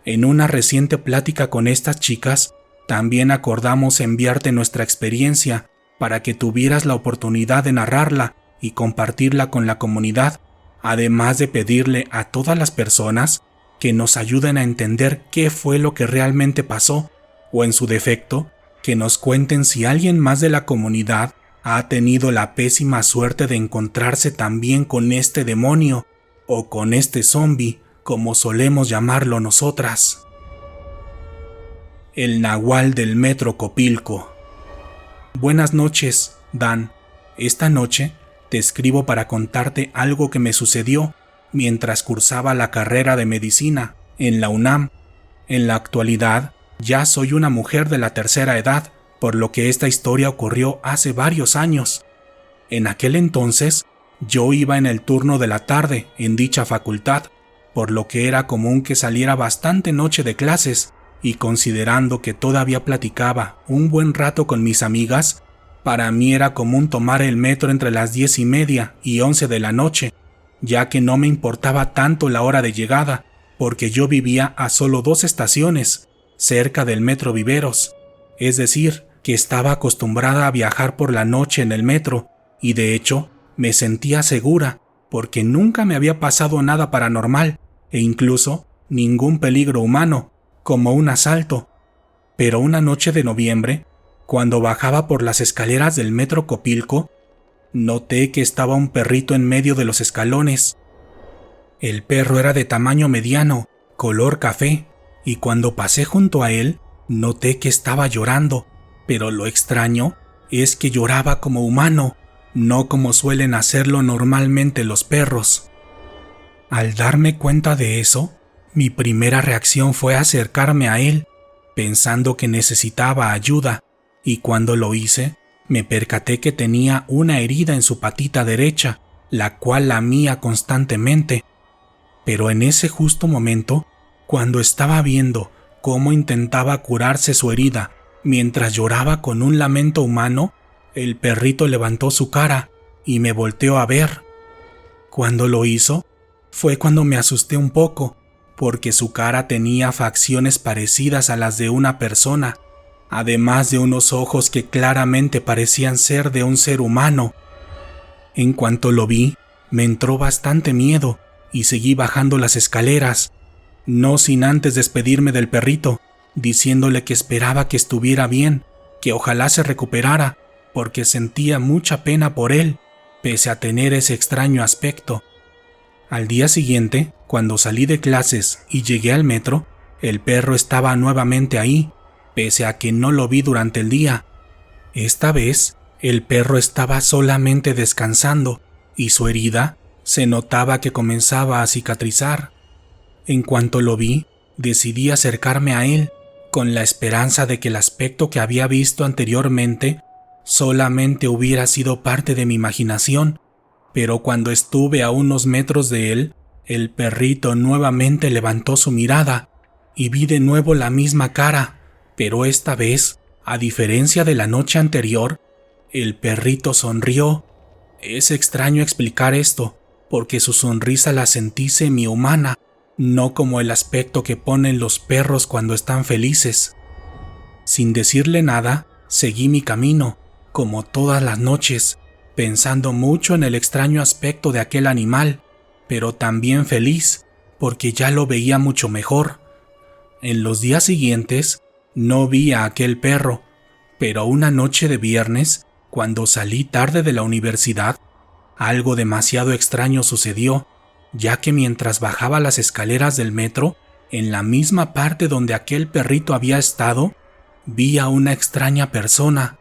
En una reciente plática con estas chicas, también acordamos enviarte nuestra experiencia para que tuvieras la oportunidad de narrarla y compartirla con la comunidad, además de pedirle a todas las personas que nos ayuden a entender qué fue lo que realmente pasó, o en su defecto, que nos cuenten si alguien más de la comunidad ha tenido la pésima suerte de encontrarse también con este demonio, o con este zombie, como solemos llamarlo nosotras. El Nahual del Metro Copilco. Buenas noches, Dan. Esta noche te escribo para contarte algo que me sucedió mientras cursaba la carrera de medicina en la UNAM. En la actualidad, ya soy una mujer de la tercera edad, por lo que esta historia ocurrió hace varios años. En aquel entonces, yo iba en el turno de la tarde en dicha facultad, por lo que era común que saliera bastante noche de clases, y considerando que todavía platicaba un buen rato con mis amigas, para mí era común tomar el metro entre las 10:30 y 11 de la noche, ya que no me importaba tanto la hora de llegada, porque yo vivía a solo 2 estaciones, cerca del Metro Viveros, es decir, que estaba acostumbrada a viajar por la noche en el metro, y de hecho, me sentía segura, porque nunca me había pasado nada paranormal, e incluso ningún peligro humano, como un asalto. Pero una noche de noviembre, cuando bajaba por las escaleras del Metro Copilco, noté que estaba un perrito en medio de los escalones. El perro era de tamaño mediano, color café, y cuando pasé junto a él, noté que estaba llorando, pero lo extraño es que lloraba como humano, no como suelen hacerlo normalmente los perros. Al darme cuenta de eso, mi primera reacción fue acercarme a él, pensando que necesitaba ayuda, y cuando lo hice, me percaté que tenía una herida en su patita derecha, la cual lamía constantemente. Pero en ese justo momento, cuando estaba viendo cómo intentaba curarse su herida mientras lloraba con un lamento humano, el perrito levantó su cara y me volteó a ver. Cuando lo hizo, fue cuando me asusté un poco, porque su cara tenía facciones parecidas a las de una persona, además de unos ojos que claramente parecían ser de un ser humano. En cuanto lo vi, me entró bastante miedo y seguí bajando las escaleras, no sin antes despedirme del perrito, diciéndole que esperaba que estuviera bien, que ojalá se recuperara, porque sentía mucha pena por él, pese a tener ese extraño aspecto. Al día siguiente, cuando salí de clases y llegué al metro, el perro estaba nuevamente ahí, pese a que no lo vi durante el día. Esta vez, el perro estaba solamente descansando, y su herida se notaba que comenzaba a cicatrizar. En cuanto lo vi, decidí acercarme a él, con la esperanza de que el aspecto que había visto anteriormente solamente hubiera sido parte de mi imaginación, pero cuando estuve a unos metros de él, el perrito nuevamente levantó su mirada y vi de nuevo la misma cara, pero esta vez, a diferencia de la noche anterior, el perrito sonrió. Es extraño explicar esto, porque su sonrisa la sentí semi-humana, no como el aspecto que ponen los perros cuando están felices. Sin decirle nada, seguí mi camino, como todas las noches, pensando mucho en el extraño aspecto de aquel animal, pero también feliz, porque ya lo veía mucho mejor. En los días siguientes, no vi a aquel perro, pero una noche de viernes, cuando salí tarde de la universidad, algo demasiado extraño sucedió, ya que mientras bajaba las escaleras del metro, en la misma parte donde aquel perrito había estado, vi a una extraña persona.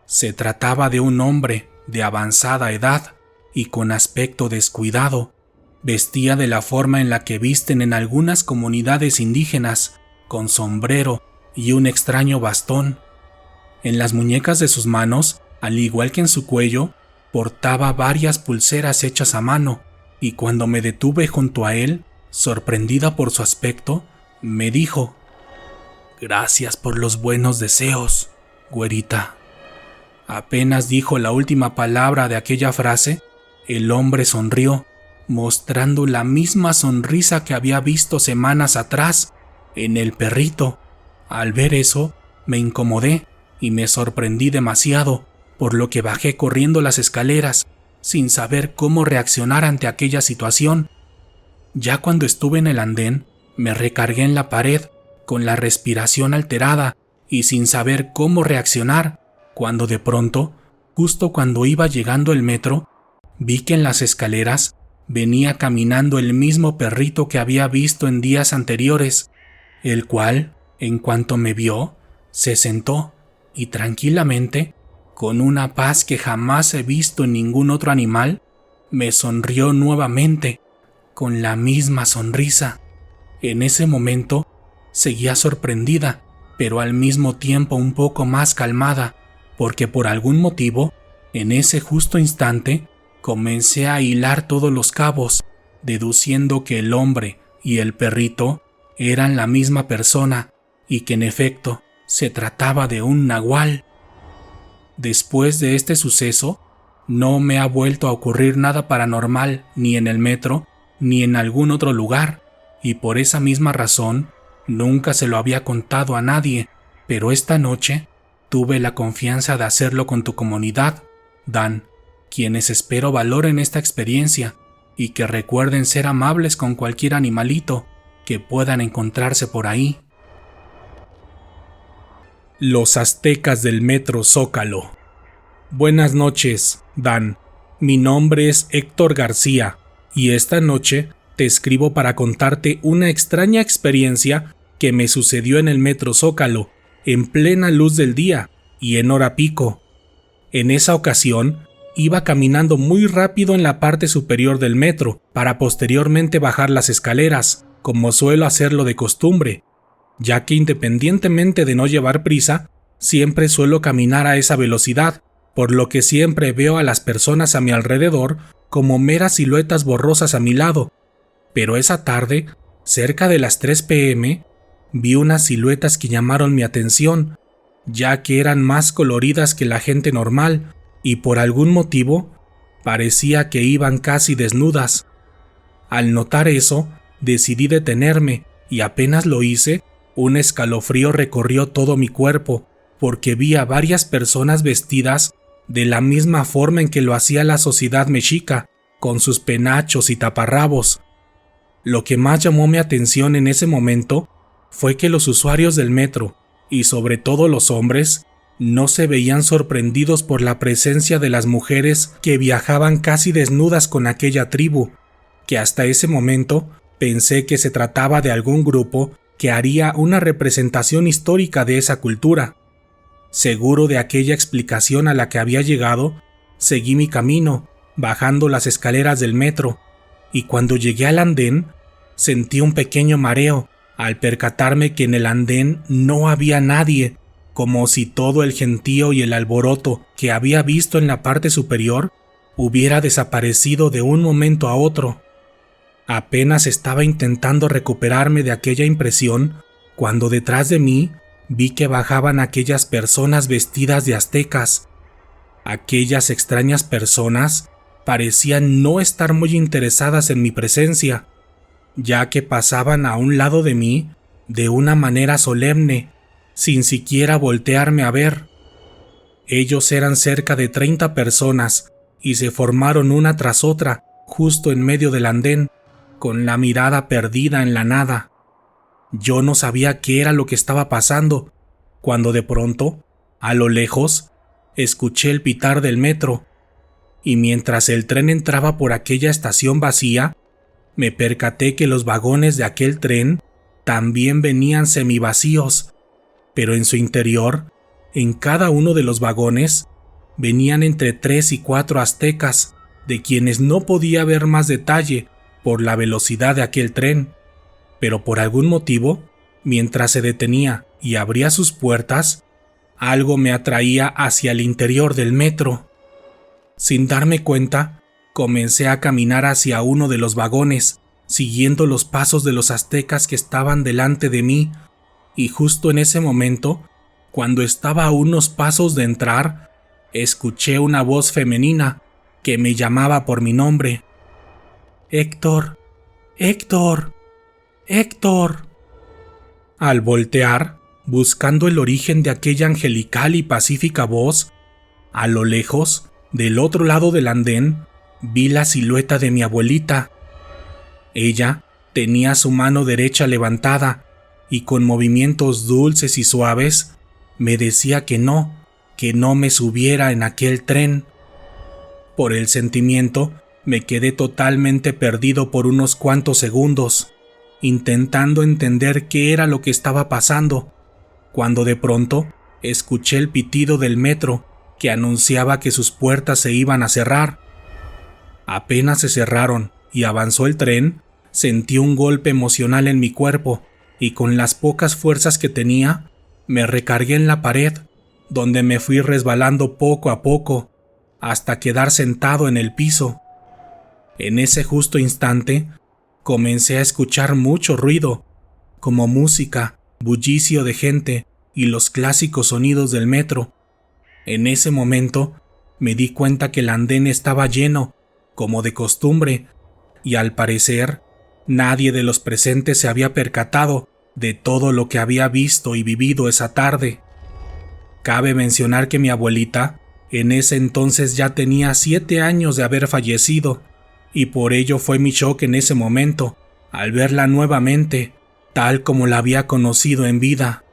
Se trataba de un hombre de avanzada edad y con aspecto descuidado. Vestía de la forma en la que visten en algunas comunidades indígenas, con sombrero y un extraño bastón. En las muñecas de sus manos, al igual que en su cuello, portaba varias pulseras hechas a mano, y cuando me detuve junto a él, sorprendida por su aspecto, me dijo: «Gracias por los buenos deseos, güerita». Apenas dijo la última palabra de aquella frase, el hombre sonrió, mostrando la misma sonrisa que había visto semanas atrás en el perrito. Al ver eso, me incomodé y me sorprendí demasiado, por lo que bajé corriendo las escaleras, sin saber cómo reaccionar ante aquella situación. Ya cuando estuve en el andén, Me recargué en la pared, con la respiración alterada y sin saber cómo reaccionar, cuando de pronto, justo cuando iba llegando el metro, vi que en las escaleras venía caminando el mismo perrito que había visto en días anteriores, el cual, en cuanto me vio, se sentó y tranquilamente, con una paz que jamás he visto en ningún otro animal, me sonrió nuevamente, con la misma sonrisa. En ese momento, seguía sorprendida, pero al mismo tiempo un poco más calmada, porque por algún motivo, en ese justo instante, comencé a hilar todos los cabos, deduciendo que el hombre y el perrito eran la misma persona y que en efecto se trataba de un nahual. Después de este suceso, no me ha vuelto a ocurrir nada paranormal ni en el metro ni en algún otro lugar, y por esa misma razón nunca se lo había contado a nadie, pero esta noche tuve la confianza de hacerlo con tu comunidad, Dan, quienes espero valoren esta experiencia y que recuerden ser amables con cualquier animalito que puedan encontrarse por ahí. Los aztecas del Metro Zócalo. Buenas noches, Dan. Mi nombre es Héctor García y esta noche te escribo para contarte una extraña experiencia que me sucedió en el Metro Zócalo, en plena luz del día y en hora pico. En esa ocasión, iba caminando muy rápido en la parte superior del metro para posteriormente bajar las escaleras, como suelo hacerlo de costumbre, ya que independientemente de no llevar prisa, siempre suelo caminar a esa velocidad, por lo que siempre veo a las personas a mi alrededor como meras siluetas borrosas a mi lado. Pero esa tarde, cerca de las 3 p.m., vi unas siluetas que llamaron mi atención, ya que eran más coloridas que la gente normal, y por algún motivo, parecía que iban casi desnudas. Al notar eso, decidí detenerme, y apenas lo hice, un escalofrío recorrió todo mi cuerpo, porque vi a varias personas vestidas de la misma forma en que lo hacía la sociedad mexica, con sus penachos y taparrabos. Lo que más llamó mi atención en ese momento fue que los usuarios del metro, y sobre todo los hombres, no se veían sorprendidos por la presencia de las mujeres que viajaban casi desnudas con aquella tribu, que hasta ese momento pensé que se trataba de algún grupo que haría una representación histórica de esa cultura. Seguro de aquella explicación a la que había llegado, seguí mi camino, bajando las escaleras del metro, y cuando llegué al andén, sentí un pequeño mareo al percatarme que en el andén no había nadie, como si todo el gentío y el alboroto que había visto en la parte superior hubiera desaparecido de un momento a otro. Apenas estaba intentando recuperarme de aquella impresión cuando detrás de mí vi que bajaban aquellas personas vestidas de aztecas. Aquellas extrañas personas parecían no estar muy interesadas en mi presencia, ya que pasaban a un lado de mí de una manera solemne, sin siquiera voltearme a ver. Ellos eran cerca de 30 personas y se formaron una tras otra justo en medio del andén, con la mirada perdida en la nada. Yo no sabía qué era lo que estaba pasando, cuando de pronto, a lo lejos, escuché el pitar del metro, y mientras el tren entraba por aquella estación vacía, me percaté que los vagones de aquel tren también venían semivacíos, pero en su interior, en cada uno de los vagones, venían entre 3 y 4 aztecas, de quienes no podía ver más detalle por la velocidad de aquel tren, pero por algún motivo, mientras se detenía y abría sus puertas, algo me atraía hacia el interior del metro. Sin darme cuenta, comencé a caminar hacia uno de los vagones, siguiendo los pasos de los aztecas que estaban delante de mí, y justo en ese momento, cuando estaba a unos pasos de entrar, escuché una voz femenina que me llamaba por mi nombre. «Héctor, Héctor, Héctor». Al voltear, buscando el origen de aquella angelical y pacífica voz, a lo lejos, del otro lado del andén, vi la silueta de mi abuelita. Ella Tenía su mano derecha levantada y con movimientos dulces y suaves me decía que no me subiera en aquel tren. Por el sentimiento me quedé totalmente perdido por unos cuantos segundos, intentando entender qué era lo que estaba pasando, cuando de pronto escuché el pitido del metro que anunciaba que sus puertas se iban a cerrar. Apenas se cerraron y avanzó el tren, sentí un golpe emocional en mi cuerpo y con las pocas fuerzas que tenía, me recargué en la pared, donde me fui resbalando poco a poco, hasta quedar sentado en el piso. En ese justo instante, comencé a escuchar mucho ruido, como música, bullicio de gente y los clásicos sonidos del metro. En ese momento, me di cuenta que el andén estaba lleno, como de costumbre, y al parecer, nadie de los presentes se había percatado de todo lo que había visto y vivido esa tarde. Cabe mencionar que mi abuelita, en ese entonces ya tenía 7 años de haber fallecido, y por ello fue mi shock en ese momento, al verla nuevamente, tal como la había conocido en vida.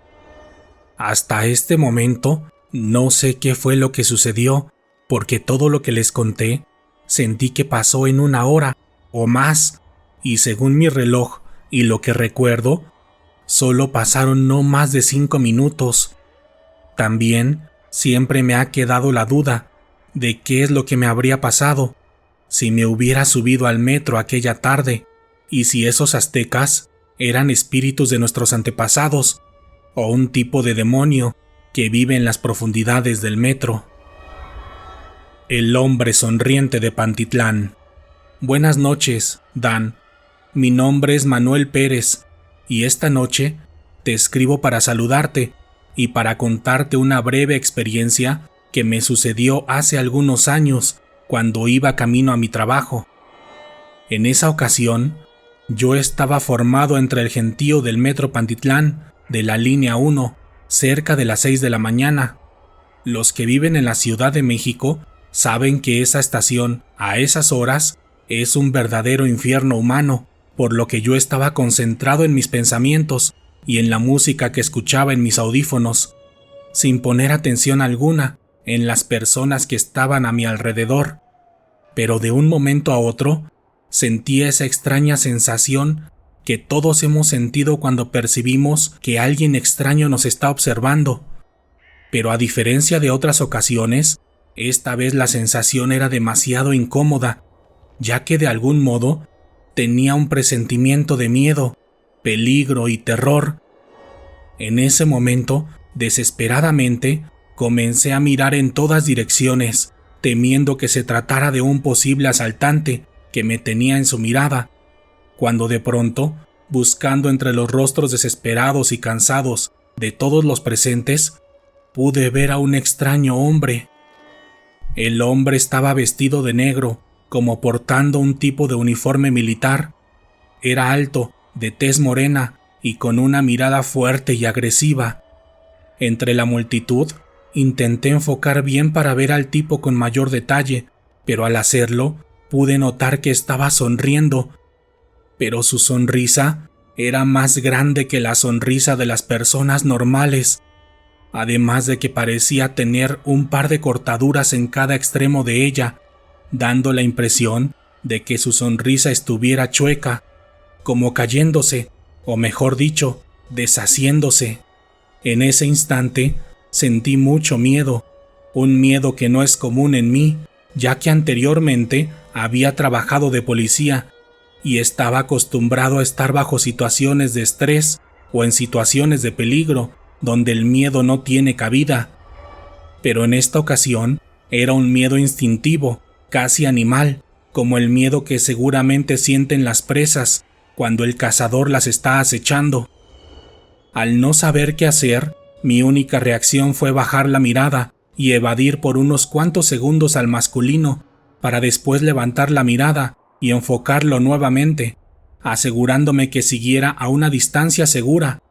Hasta este momento, no sé qué fue lo que sucedió, porque todo lo que les conté, sentí que pasó en 1 hora o más, y según mi reloj y lo que recuerdo, solo pasaron no más de 5 minutos. También siempre me ha quedado la duda de qué es lo que me habría pasado si me hubiera subido al metro aquella tarde, y si esos aztecas eran espíritus de nuestros antepasados o un tipo de demonio que vive en las profundidades del metro. El hombre sonriente de Pantitlán. Buenas noches, Dan. Mi nombre es Manuel Pérez, y esta noche te escribo para saludarte y para contarte una breve experiencia que me sucedió hace algunos años cuando iba camino a mi trabajo. En esa ocasión, yo estaba formado entre el gentío del metro Pantitlán, de la línea 1, cerca de las 6 de la mañana. Los que viven en la Ciudad de México saben que esa estación, a esas horas, es un verdadero infierno humano, por lo que yo estaba concentrado en mis pensamientos y en la música que escuchaba en mis audífonos, sin poner atención alguna en las personas que estaban a mi alrededor. Pero de un momento a otro, sentí esa extraña sensación que todos hemos sentido cuando percibimos que alguien extraño nos está observando. Pero a diferencia de otras ocasiones, esta vez la sensación era demasiado incómoda, ya que de algún modo tenía un presentimiento de miedo, peligro y terror. En ese momento, desesperadamente, comencé a mirar en todas direcciones, temiendo que se tratara de un posible asaltante que me tenía en su mirada, cuando de pronto, buscando entre los rostros desesperados y cansados de todos los presentes, pude ver a un extraño hombre. El hombre estaba vestido de negro, como portando un tipo de uniforme militar. Era alto, de tez morena y con una mirada fuerte y agresiva. Entre la multitud, intenté enfocar bien para ver al tipo con mayor detalle, pero al hacerlo, pude notar que estaba sonriendo. Pero su sonrisa era más grande que la sonrisa de las personas normales, además de que parecía tener un par de cortaduras en cada extremo de ella, dando la impresión de que su sonrisa estuviera chueca, como cayéndose, o mejor dicho, deshaciéndose. En ese instante sentí mucho miedo, un miedo que no es común en mí, ya que anteriormente había trabajado de policía y estaba acostumbrado a estar bajo situaciones de estrés o en situaciones de peligro, donde el miedo no tiene cabida. Pero en esta ocasión era un miedo instintivo, casi animal, como el miedo que seguramente sienten las presas cuando el cazador las está acechando. Al no saber qué hacer, mi única reacción fue bajar la mirada y evadir por unos cuantos segundos al masculino, para después levantar la mirada y enfocarlo nuevamente, asegurándome que siguiera a una distancia segura.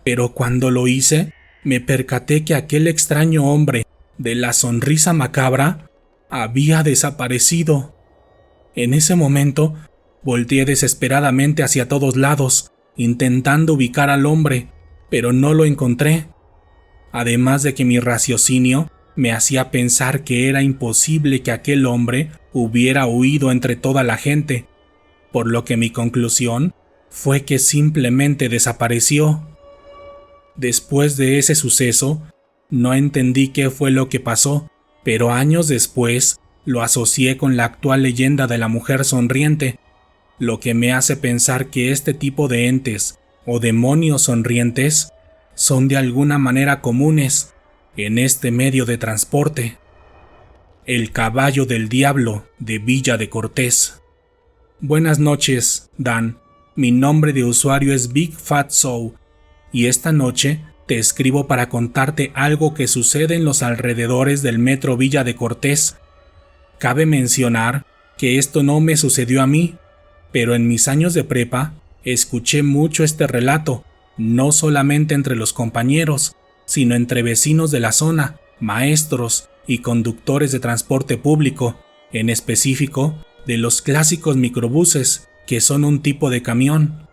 Pero cuando lo hice, me percaté que aquel extraño hombre de la sonrisa macabra había desaparecido. En ese momento, Volteé desesperadamente hacia todos lados, intentando ubicar al hombre, pero no lo encontré. Además de que mi raciocinio me hacía pensar que era imposible que aquel hombre hubiera huido entre toda la gente, por lo que mi conclusión fue que simplemente desapareció. Después de ese suceso, no entendí qué fue lo que pasó, pero años después lo asocié con la actual leyenda de la mujer sonriente, lo que me hace pensar que este tipo de entes o demonios sonrientes son de alguna manera comunes en este medio de transporte. El caballo del diablo de Villa de Cortés. Buenas noches, Dan. Mi nombre de usuario es Big Fat Soul y esta noche te escribo para contarte algo que sucede en los alrededores del metro Villa de Cortés. Cabe mencionar que esto no me sucedió a mí, pero en mis años de prepa escuché mucho este relato, no solamente entre los compañeros, sino entre vecinos de la zona, maestros y conductores de transporte público, en específico de los clásicos microbuses, que son un tipo de camión.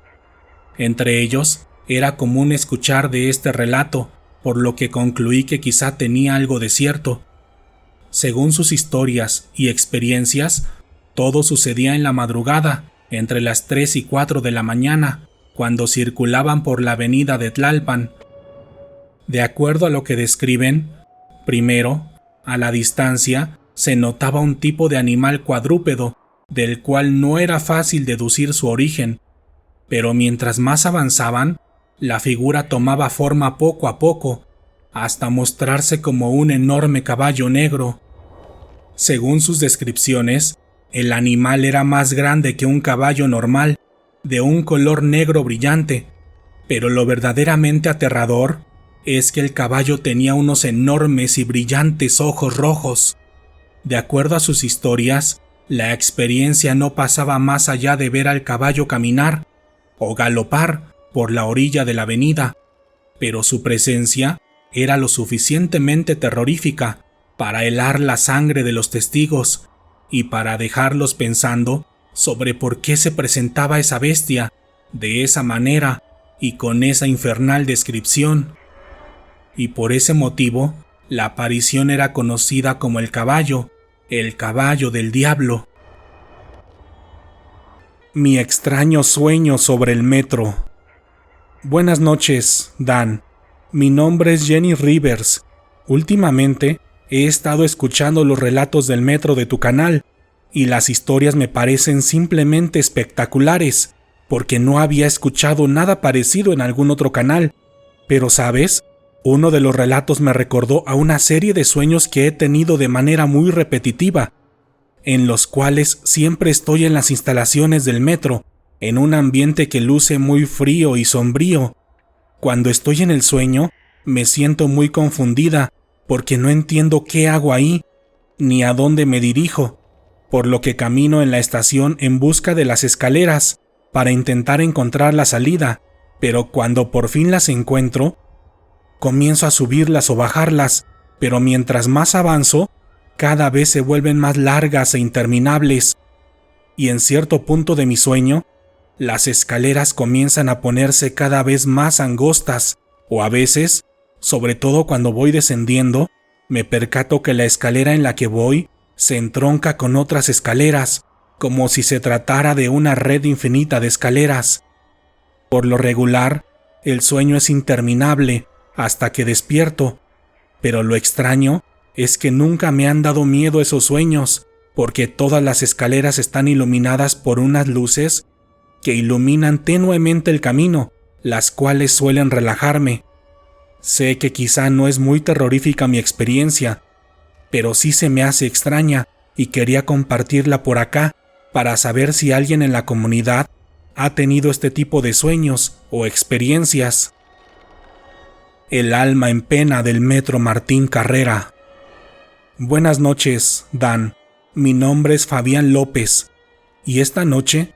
Entre ellos, era común escuchar de este relato, por lo que concluí que quizá tenía algo de cierto. Según sus historias y experiencias, todo sucedía en la madrugada, entre las 3 y 4 de la mañana, cuando circulaban por la avenida de Tlalpan. De acuerdo a lo que describen, primero, a la distancia, se notaba un tipo de animal cuadrúpedo, del cual no era fácil deducir su origen, pero mientras más avanzaban, la figura tomaba forma poco a poco, hasta mostrarse como un enorme caballo negro. Según sus descripciones, el animal era más grande que un caballo normal, de un color negro brillante, pero lo verdaderamente aterrador es que el caballo tenía unos enormes y brillantes ojos rojos. De acuerdo a sus historias, la experiencia no pasaba más allá de ver al caballo caminar o galopar por la orilla de la avenida, pero su presencia era lo suficientemente terrorífica para helar la sangre de los testigos y para dejarlos pensando sobre por qué se presentaba esa bestia de esa manera y con esa infernal descripción. Y por ese motivo, la aparición era conocida como el caballo del diablo. Mi extraño sueño sobre el metro. Buenas noches, Dan. Mi nombre es Jenny Rivers. Últimamente he estado escuchando los relatos del metro de tu canal y las historias me parecen simplemente espectaculares, porque no había escuchado nada parecido en algún otro canal. Pero, ¿sabes? Uno de los relatos me recordó a una serie de sueños que he tenido de manera muy repetitiva, en los cuales siempre estoy en las instalaciones del metro, en un ambiente que luce muy frío y sombrío. Cuando estoy en el sueño, me siento muy confundida, porque no entiendo qué hago ahí, ni a dónde me dirijo, por lo que camino en la estación en busca de las escaleras, para intentar encontrar la salida, pero cuando por fin las encuentro, comienzo a subirlas o bajarlas, pero mientras más avanzo, cada vez se vuelven más largas e interminables, y en cierto punto de mi sueño, las escaleras comienzan a ponerse cada vez más angostas, o a veces, sobre todo cuando voy descendiendo, me percato que la escalera en la que voy se entronca con otras escaleras, como si se tratara de una red infinita de escaleras. Por lo regular, el sueño es interminable hasta que despierto, pero lo extraño es que nunca me han dado miedo esos sueños, porque todas las escaleras están iluminadas por unas luces que iluminan tenuemente el camino, las cuales suelen relajarme. Sé que quizá no es muy terrorífica mi experiencia, pero sí se me hace extraña y quería compartirla por acá para saber si alguien en la comunidad ha tenido este tipo de sueños o experiencias. El alma en pena del metro Martín Carrera. Buenas noches, Dan. Mi nombre es Fabián López y esta noche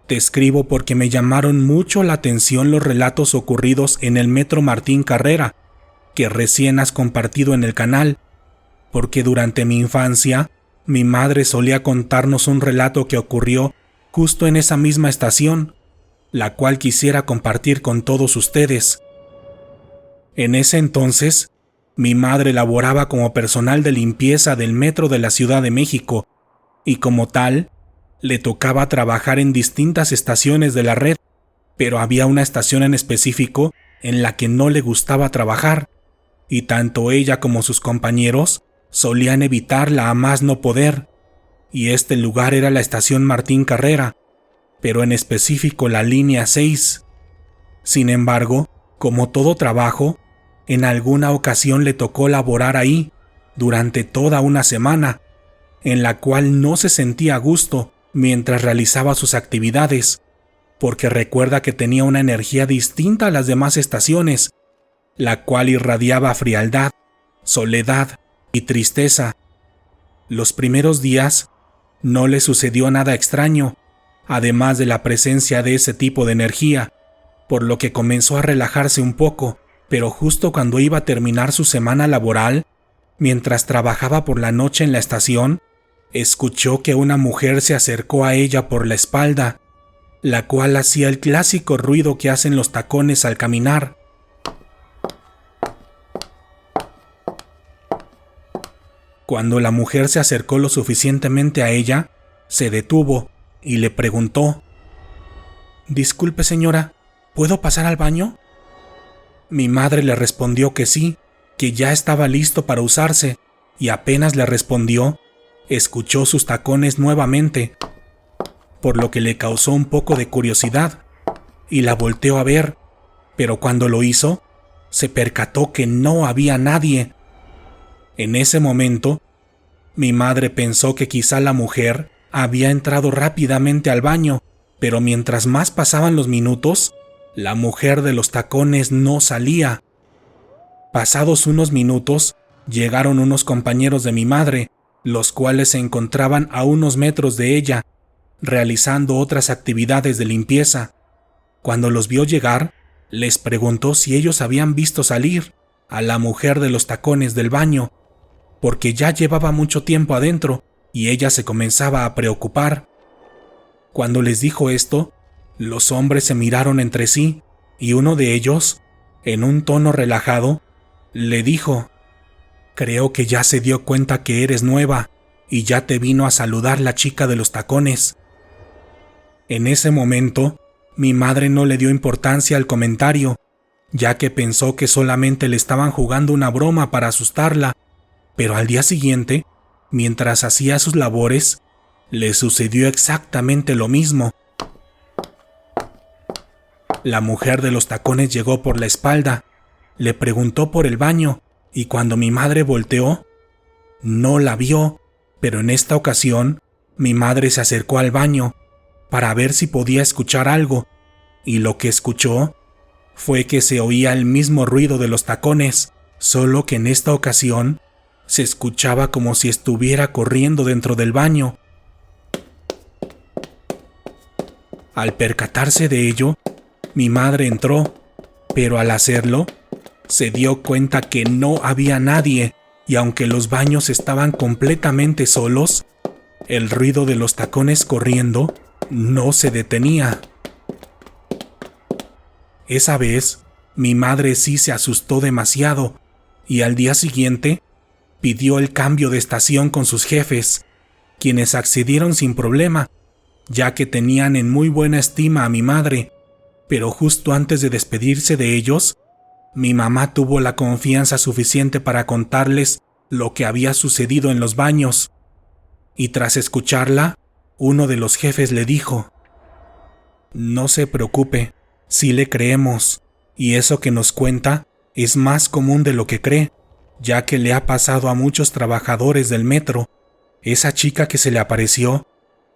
te escribo porque me llamaron mucho la atención los relatos ocurridos en el metro Martín Carrera que recién has compartido en el canal, porque durante mi infancia mi madre solía contarnos un relato que ocurrió justo en esa misma estación, la cual quisiera compartir con todos ustedes. En ese entonces, mi madre laboraba como personal de limpieza del metro de la Ciudad de México y como tal, le tocaba trabajar en distintas estaciones de la red, pero había una estación en específico en la que no le gustaba trabajar, y tanto ella como sus compañeros solían evitarla a más no poder, y este lugar era la estación Martín Carrera, pero en específico la línea 6. Sin embargo, como todo trabajo, en alguna ocasión le tocó laborar ahí durante toda una semana, en la cual no se sentía a gusto mientras realizaba sus actividades, porque recuerda que tenía una energía distinta a las demás estaciones, la cual irradiaba frialdad, soledad y tristeza. Los primeros días no le sucedió nada extraño, además de la presencia de ese tipo de energía, por lo que comenzó a relajarse un poco, pero justo cuando iba a terminar su semana laboral, mientras trabajaba por la noche en la estación, escuchó que una mujer se acercó a ella por la espalda, la cual hacía el clásico ruido que hacen los tacones al caminar. Cuando la mujer se acercó lo suficientemente a ella, se detuvo y le preguntó: «Disculpe, señora, ¿puedo pasar al baño?». Mi madre le respondió que sí, que ya estaba listo para usarse, y apenas le respondió, escuchó sus tacones nuevamente, por lo que le causó un poco de curiosidad, y la volteó a ver, pero cuando lo hizo, se percató que no había nadie. En ese momento, mi madre pensó que quizá la mujer había entrado rápidamente al baño, pero mientras más pasaban los minutos, la mujer de los tacones no salía. Pasados unos minutos, llegaron unos compañeros de mi madre, los cuales se encontraban a unos metros de ella, realizando otras actividades de limpieza. Cuando los vio llegar, les preguntó si ellos habían visto salir a la mujer de los tacones del baño, porque ya llevaba mucho tiempo adentro y ella se comenzaba a preocupar. Cuando les dijo esto, los hombres se miraron entre sí y uno de ellos, en un tono relajado, le dijo: «Creo que ya se dio cuenta que eres nueva y ya te vino a saludar la chica de los tacones». En ese momento, mi madre no le dio importancia al comentario, ya que pensó que solamente le estaban jugando una broma para asustarla, pero al día siguiente, mientras hacía sus labores, le sucedió exactamente lo mismo. La mujer de los tacones llegó por la espalda, le preguntó por el baño y cuando mi madre volteó, no la vio, pero en esta ocasión mi madre se acercó al baño para ver si podía escuchar algo y lo que escuchó fue que se oía el mismo ruido de los tacones, solo que en esta ocasión se escuchaba como si estuviera corriendo dentro del baño. Al percatarse de ello, mi madre entró, pero al hacerlo, se dio cuenta que no había nadie y aunque los baños estaban completamente solos, el ruido de los tacones corriendo no se detenía. Esa vez, mi madre sí se asustó demasiado y al día siguiente pidió el cambio de estación con sus jefes, quienes accedieron sin problema, ya que tenían en muy buena estima a mi madre, pero justo antes de despedirse de ellos, mi mamá tuvo la confianza suficiente para contarles lo que había sucedido en los baños, y tras escucharla, uno de los jefes le dijo: «No se preocupe, sí le creemos, y eso que nos cuenta es más común de lo que cree, ya que le ha pasado a muchos trabajadores del metro. Esa chica que se le apareció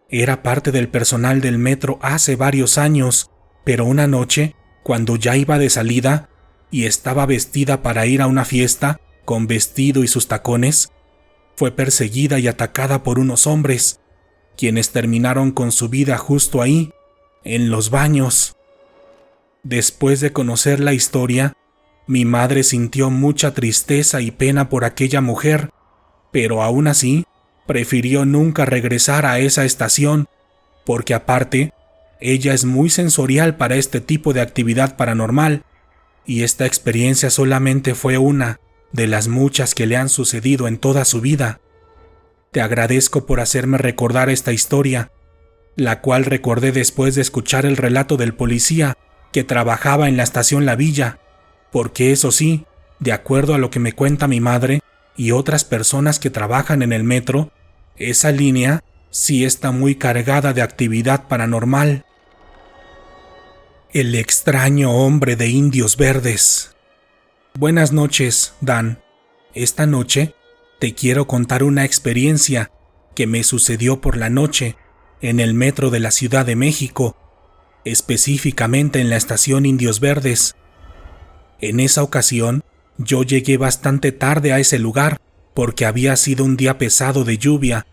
era parte del personal del metro hace varios años, pero una noche, cuando ya iba de salida y estaba vestida para ir a una fiesta, con vestido y sus tacones, fue perseguida y atacada por unos hombres, quienes terminaron con su vida justo ahí, en los baños». Después de conocer la historia, mi madre sintió mucha tristeza y pena por aquella mujer, pero aún así, prefirió nunca regresar a esa estación, porque aparte, ella es muy sensorial para este tipo de actividad paranormal, y esta experiencia solamente fue una de las muchas que le han sucedido en toda su vida. Te agradezco por hacerme recordar esta historia, la cual recordé después de escuchar el relato del policía que trabajaba en la estación La Villa, porque eso sí, de acuerdo a lo que me cuenta mi madre y otras personas que trabajan en el metro, esa línea sí está muy cargada de actividad paranormal. El extraño hombre de indios verdes. Buenas noches, Dan. Esta noche te quiero contar una experiencia que me sucedió por la noche en el metro de la Ciudad de México, específicamente en la estación Indios Verdes. En esa ocasión, yo llegué bastante tarde a ese lugar porque había sido un día pesado de lluvia,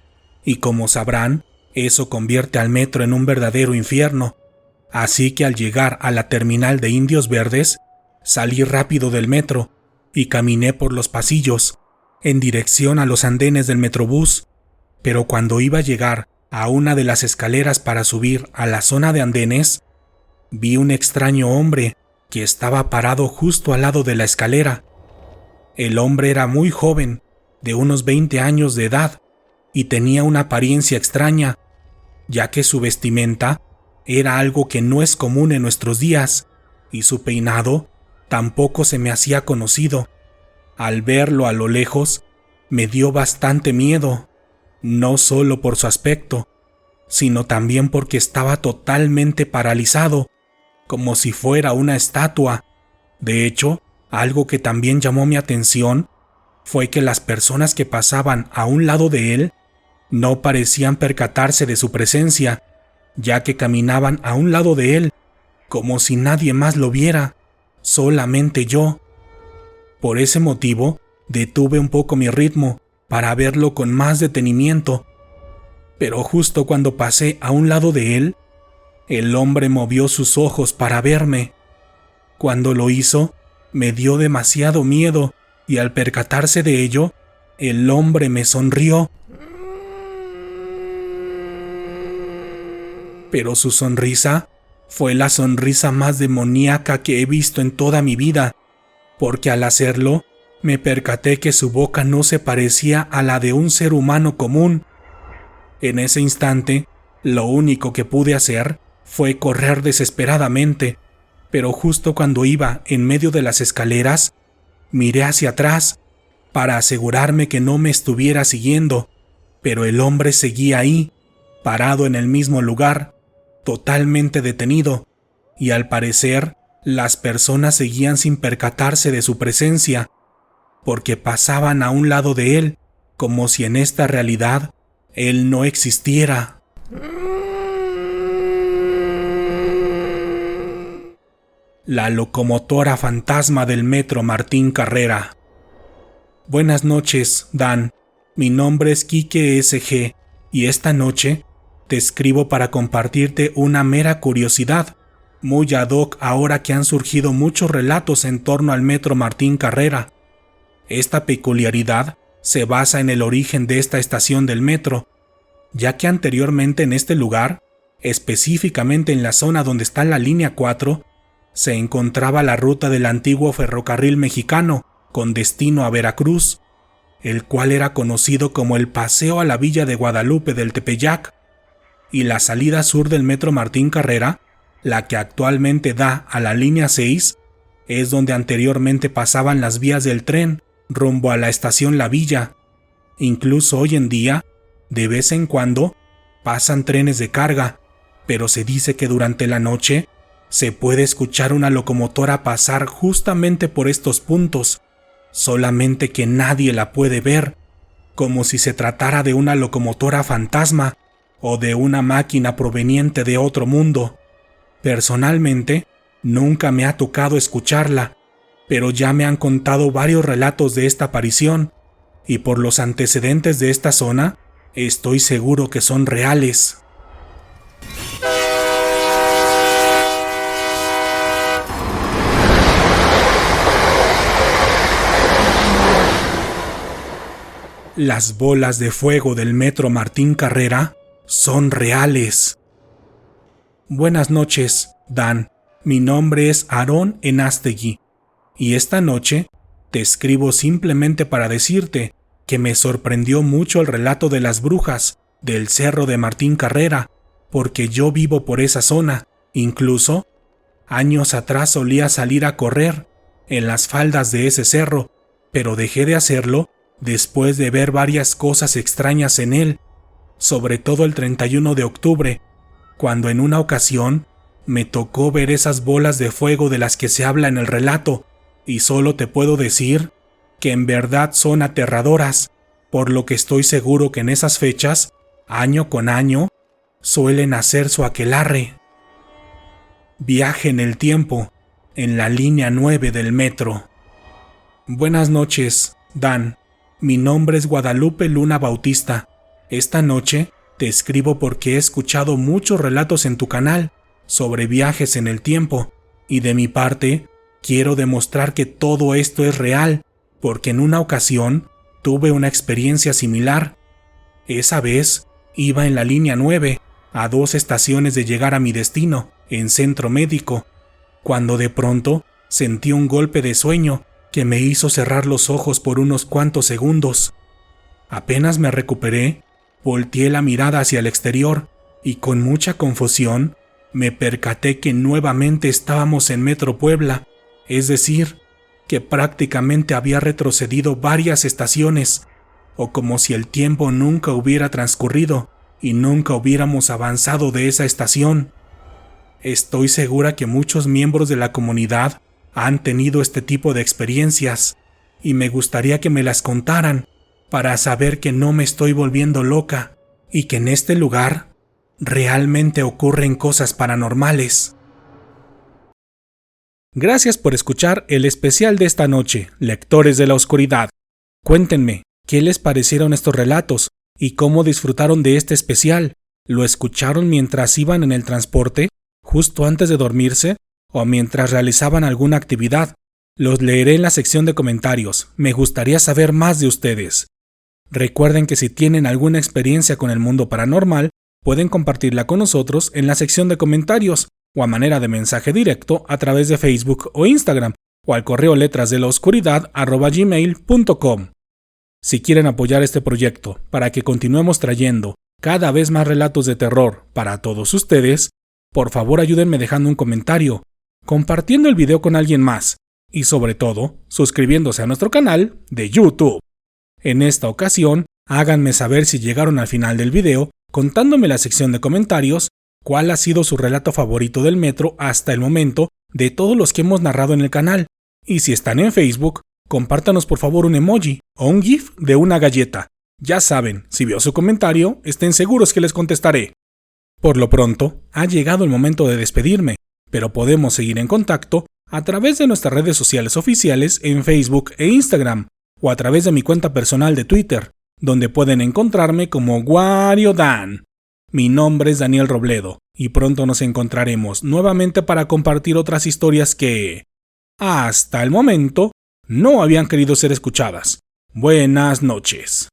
y como sabrán, eso convierte al metro en un verdadero infierno. Así que al llegar a la terminal de Indios Verdes, salí rápido del metro y caminé por los pasillos en dirección a los andenes del Metrobús, pero cuando iba a llegar a una de las escaleras para subir a la zona de andenes, vi un extraño hombre que estaba parado justo al lado de la escalera. El hombre era muy joven, de unos 20 años de edad, y tenía una apariencia extraña, ya que su vestimenta era algo que no es común en nuestros días, y su peinado tampoco se me hacía conocido. Al verlo a lo lejos, me dio bastante miedo, no solo por su aspecto, sino también porque estaba totalmente paralizado, como si fuera una estatua. De hecho, algo que también llamó mi atención fue que las personas que pasaban a un lado de él no parecían percatarse de su presencia, ya que caminaban a un lado de él, como si nadie más lo viera, solamente yo. Por ese motivo, detuve un poco mi ritmo para verlo con más detenimiento, pero justo cuando pasé a un lado de él, el hombre movió sus ojos para verme. Cuando lo hizo, me dio demasiado miedo, y al percatarse de ello, el hombre me sonrió. Pero su sonrisa fue la sonrisa más demoníaca que he visto en toda mi vida, porque al hacerlo, me percaté que su boca no se parecía a la de un ser humano común. En ese instante, lo único que pude hacer fue correr desesperadamente, pero justo cuando iba en medio de las escaleras, miré hacia atrás para asegurarme que no me estuviera siguiendo, pero el hombre seguía ahí, parado en el mismo lugar, totalmente detenido, y al parecer las personas seguían sin percatarse de su presencia, porque pasaban a un lado de él, como si en esta realidad él no existiera. La locomotora fantasma del metro Martín Carrera. Buenas noches, Dan. Mi nombre es Quique SG, y esta noche te escribo para compartirte una mera curiosidad, muy ad hoc ahora que han surgido muchos relatos en torno al metro Martín Carrera. Esta peculiaridad se basa en el origen de esta estación del metro, ya que anteriormente en este lugar, específicamente en la zona donde está la línea 4, se encontraba la ruta del antiguo ferrocarril mexicano con destino a Veracruz, el cual era conocido como el Paseo a la Villa de Guadalupe del Tepeyac, y la salida sur del metro Martín Carrera, la que actualmente da a la línea 6, es donde anteriormente pasaban las vías del tren rumbo a la estación La Villa. Incluso hoy en día, de vez en cuando, pasan trenes de carga, pero se dice que durante la noche se puede escuchar una locomotora pasar justamente por estos puntos, solamente que nadie la puede ver, como si se tratara de una locomotora fantasma o de una máquina proveniente de otro mundo. Personalmente, nunca me ha tocado escucharla, pero ya me han contado varios relatos de esta aparición, y por los antecedentes de esta zona, estoy seguro que son reales. Las bolas de fuego del metro Martín Carrera son reales. Buenas noches, Dan. Mi nombre es Aarón Enástegui, y esta noche te escribo simplemente para decirte que me sorprendió mucho el relato de las brujas del cerro de Martín Carrera, porque yo vivo por esa zona. Incluso, años atrás solía salir a correr en las faldas de ese cerro, pero dejé de hacerlo después de ver varias cosas extrañas en él, sobre todo el 31 de octubre, cuando en una ocasión me tocó ver esas bolas de fuego de las que se habla en el relato, y solo te puedo decir que en verdad son aterradoras, por lo que estoy seguro que en esas fechas, año con año, suelen hacer su aquelarre. Viaje en el tiempo, en la línea 9 del metro. Buenas noches, Dan. Mi nombre es Guadalupe Luna Bautista. Esta noche te escribo porque he escuchado muchos relatos en tu canal sobre viajes en el tiempo, y de mi parte, quiero demostrar que todo esto es real, porque en una ocasión tuve una experiencia similar. Esa vez iba en la línea 9, a 2 estaciones de llegar a mi destino, en Centro Médico, cuando de pronto sentí un golpe de sueño que me hizo cerrar los ojos por unos cuantos segundos. Apenas me recuperé, volteé la mirada hacia el exterior y con mucha confusión me percaté que nuevamente estábamos en Metro Puebla, es decir, que prácticamente había retrocedido varias estaciones, o como si el tiempo nunca hubiera transcurrido y nunca hubiéramos avanzado de esa estación. Estoy segura que muchos miembros de la comunidad han tenido este tipo de experiencias, y me gustaría que me las contaran para saber que no me estoy volviendo loca y que en este lugar realmente ocurren cosas paranormales. Gracias por escuchar el especial de esta noche, Lectores de la Oscuridad. Cuéntenme, ¿qué les parecieron estos relatos y cómo disfrutaron de este especial? ¿Lo escucharon mientras iban en el transporte, justo antes de dormirse, o mientras realizaban alguna actividad? Los leeré en la sección de comentarios. Me gustaría saber más de ustedes. Recuerden que si tienen alguna experiencia con el mundo paranormal, pueden compartirla con nosotros en la sección de comentarios o a manera de mensaje directo a través de Facebook o Instagram o al correo letrasdelaoscuridad@gmail.com. Si quieren apoyar este proyecto para que continuemos trayendo cada vez más relatos de terror para todos ustedes, por favor ayúdenme dejando un comentario, compartiendo el video con alguien más y sobre todo suscribiéndose a nuestro canal de YouTube. En esta ocasión, háganme saber si llegaron al final del video contándome en la sección de comentarios cuál ha sido su relato favorito del metro hasta el momento de todos los que hemos narrado en el canal. Y si están en Facebook, compártanos por favor un emoji o un GIF de una galleta. Ya saben, si veo su comentario, estén seguros que les contestaré. Por lo pronto, ha llegado el momento de despedirme, pero podemos seguir en contacto a través de nuestras redes sociales oficiales en Facebook e Instagram, o a través de mi cuenta personal de Twitter, donde pueden encontrarme como WarioDan. Mi nombre es Daniel Robledo, y pronto nos encontraremos nuevamente para compartir otras historias que, hasta el momento, no habían querido ser escuchadas. Buenas noches.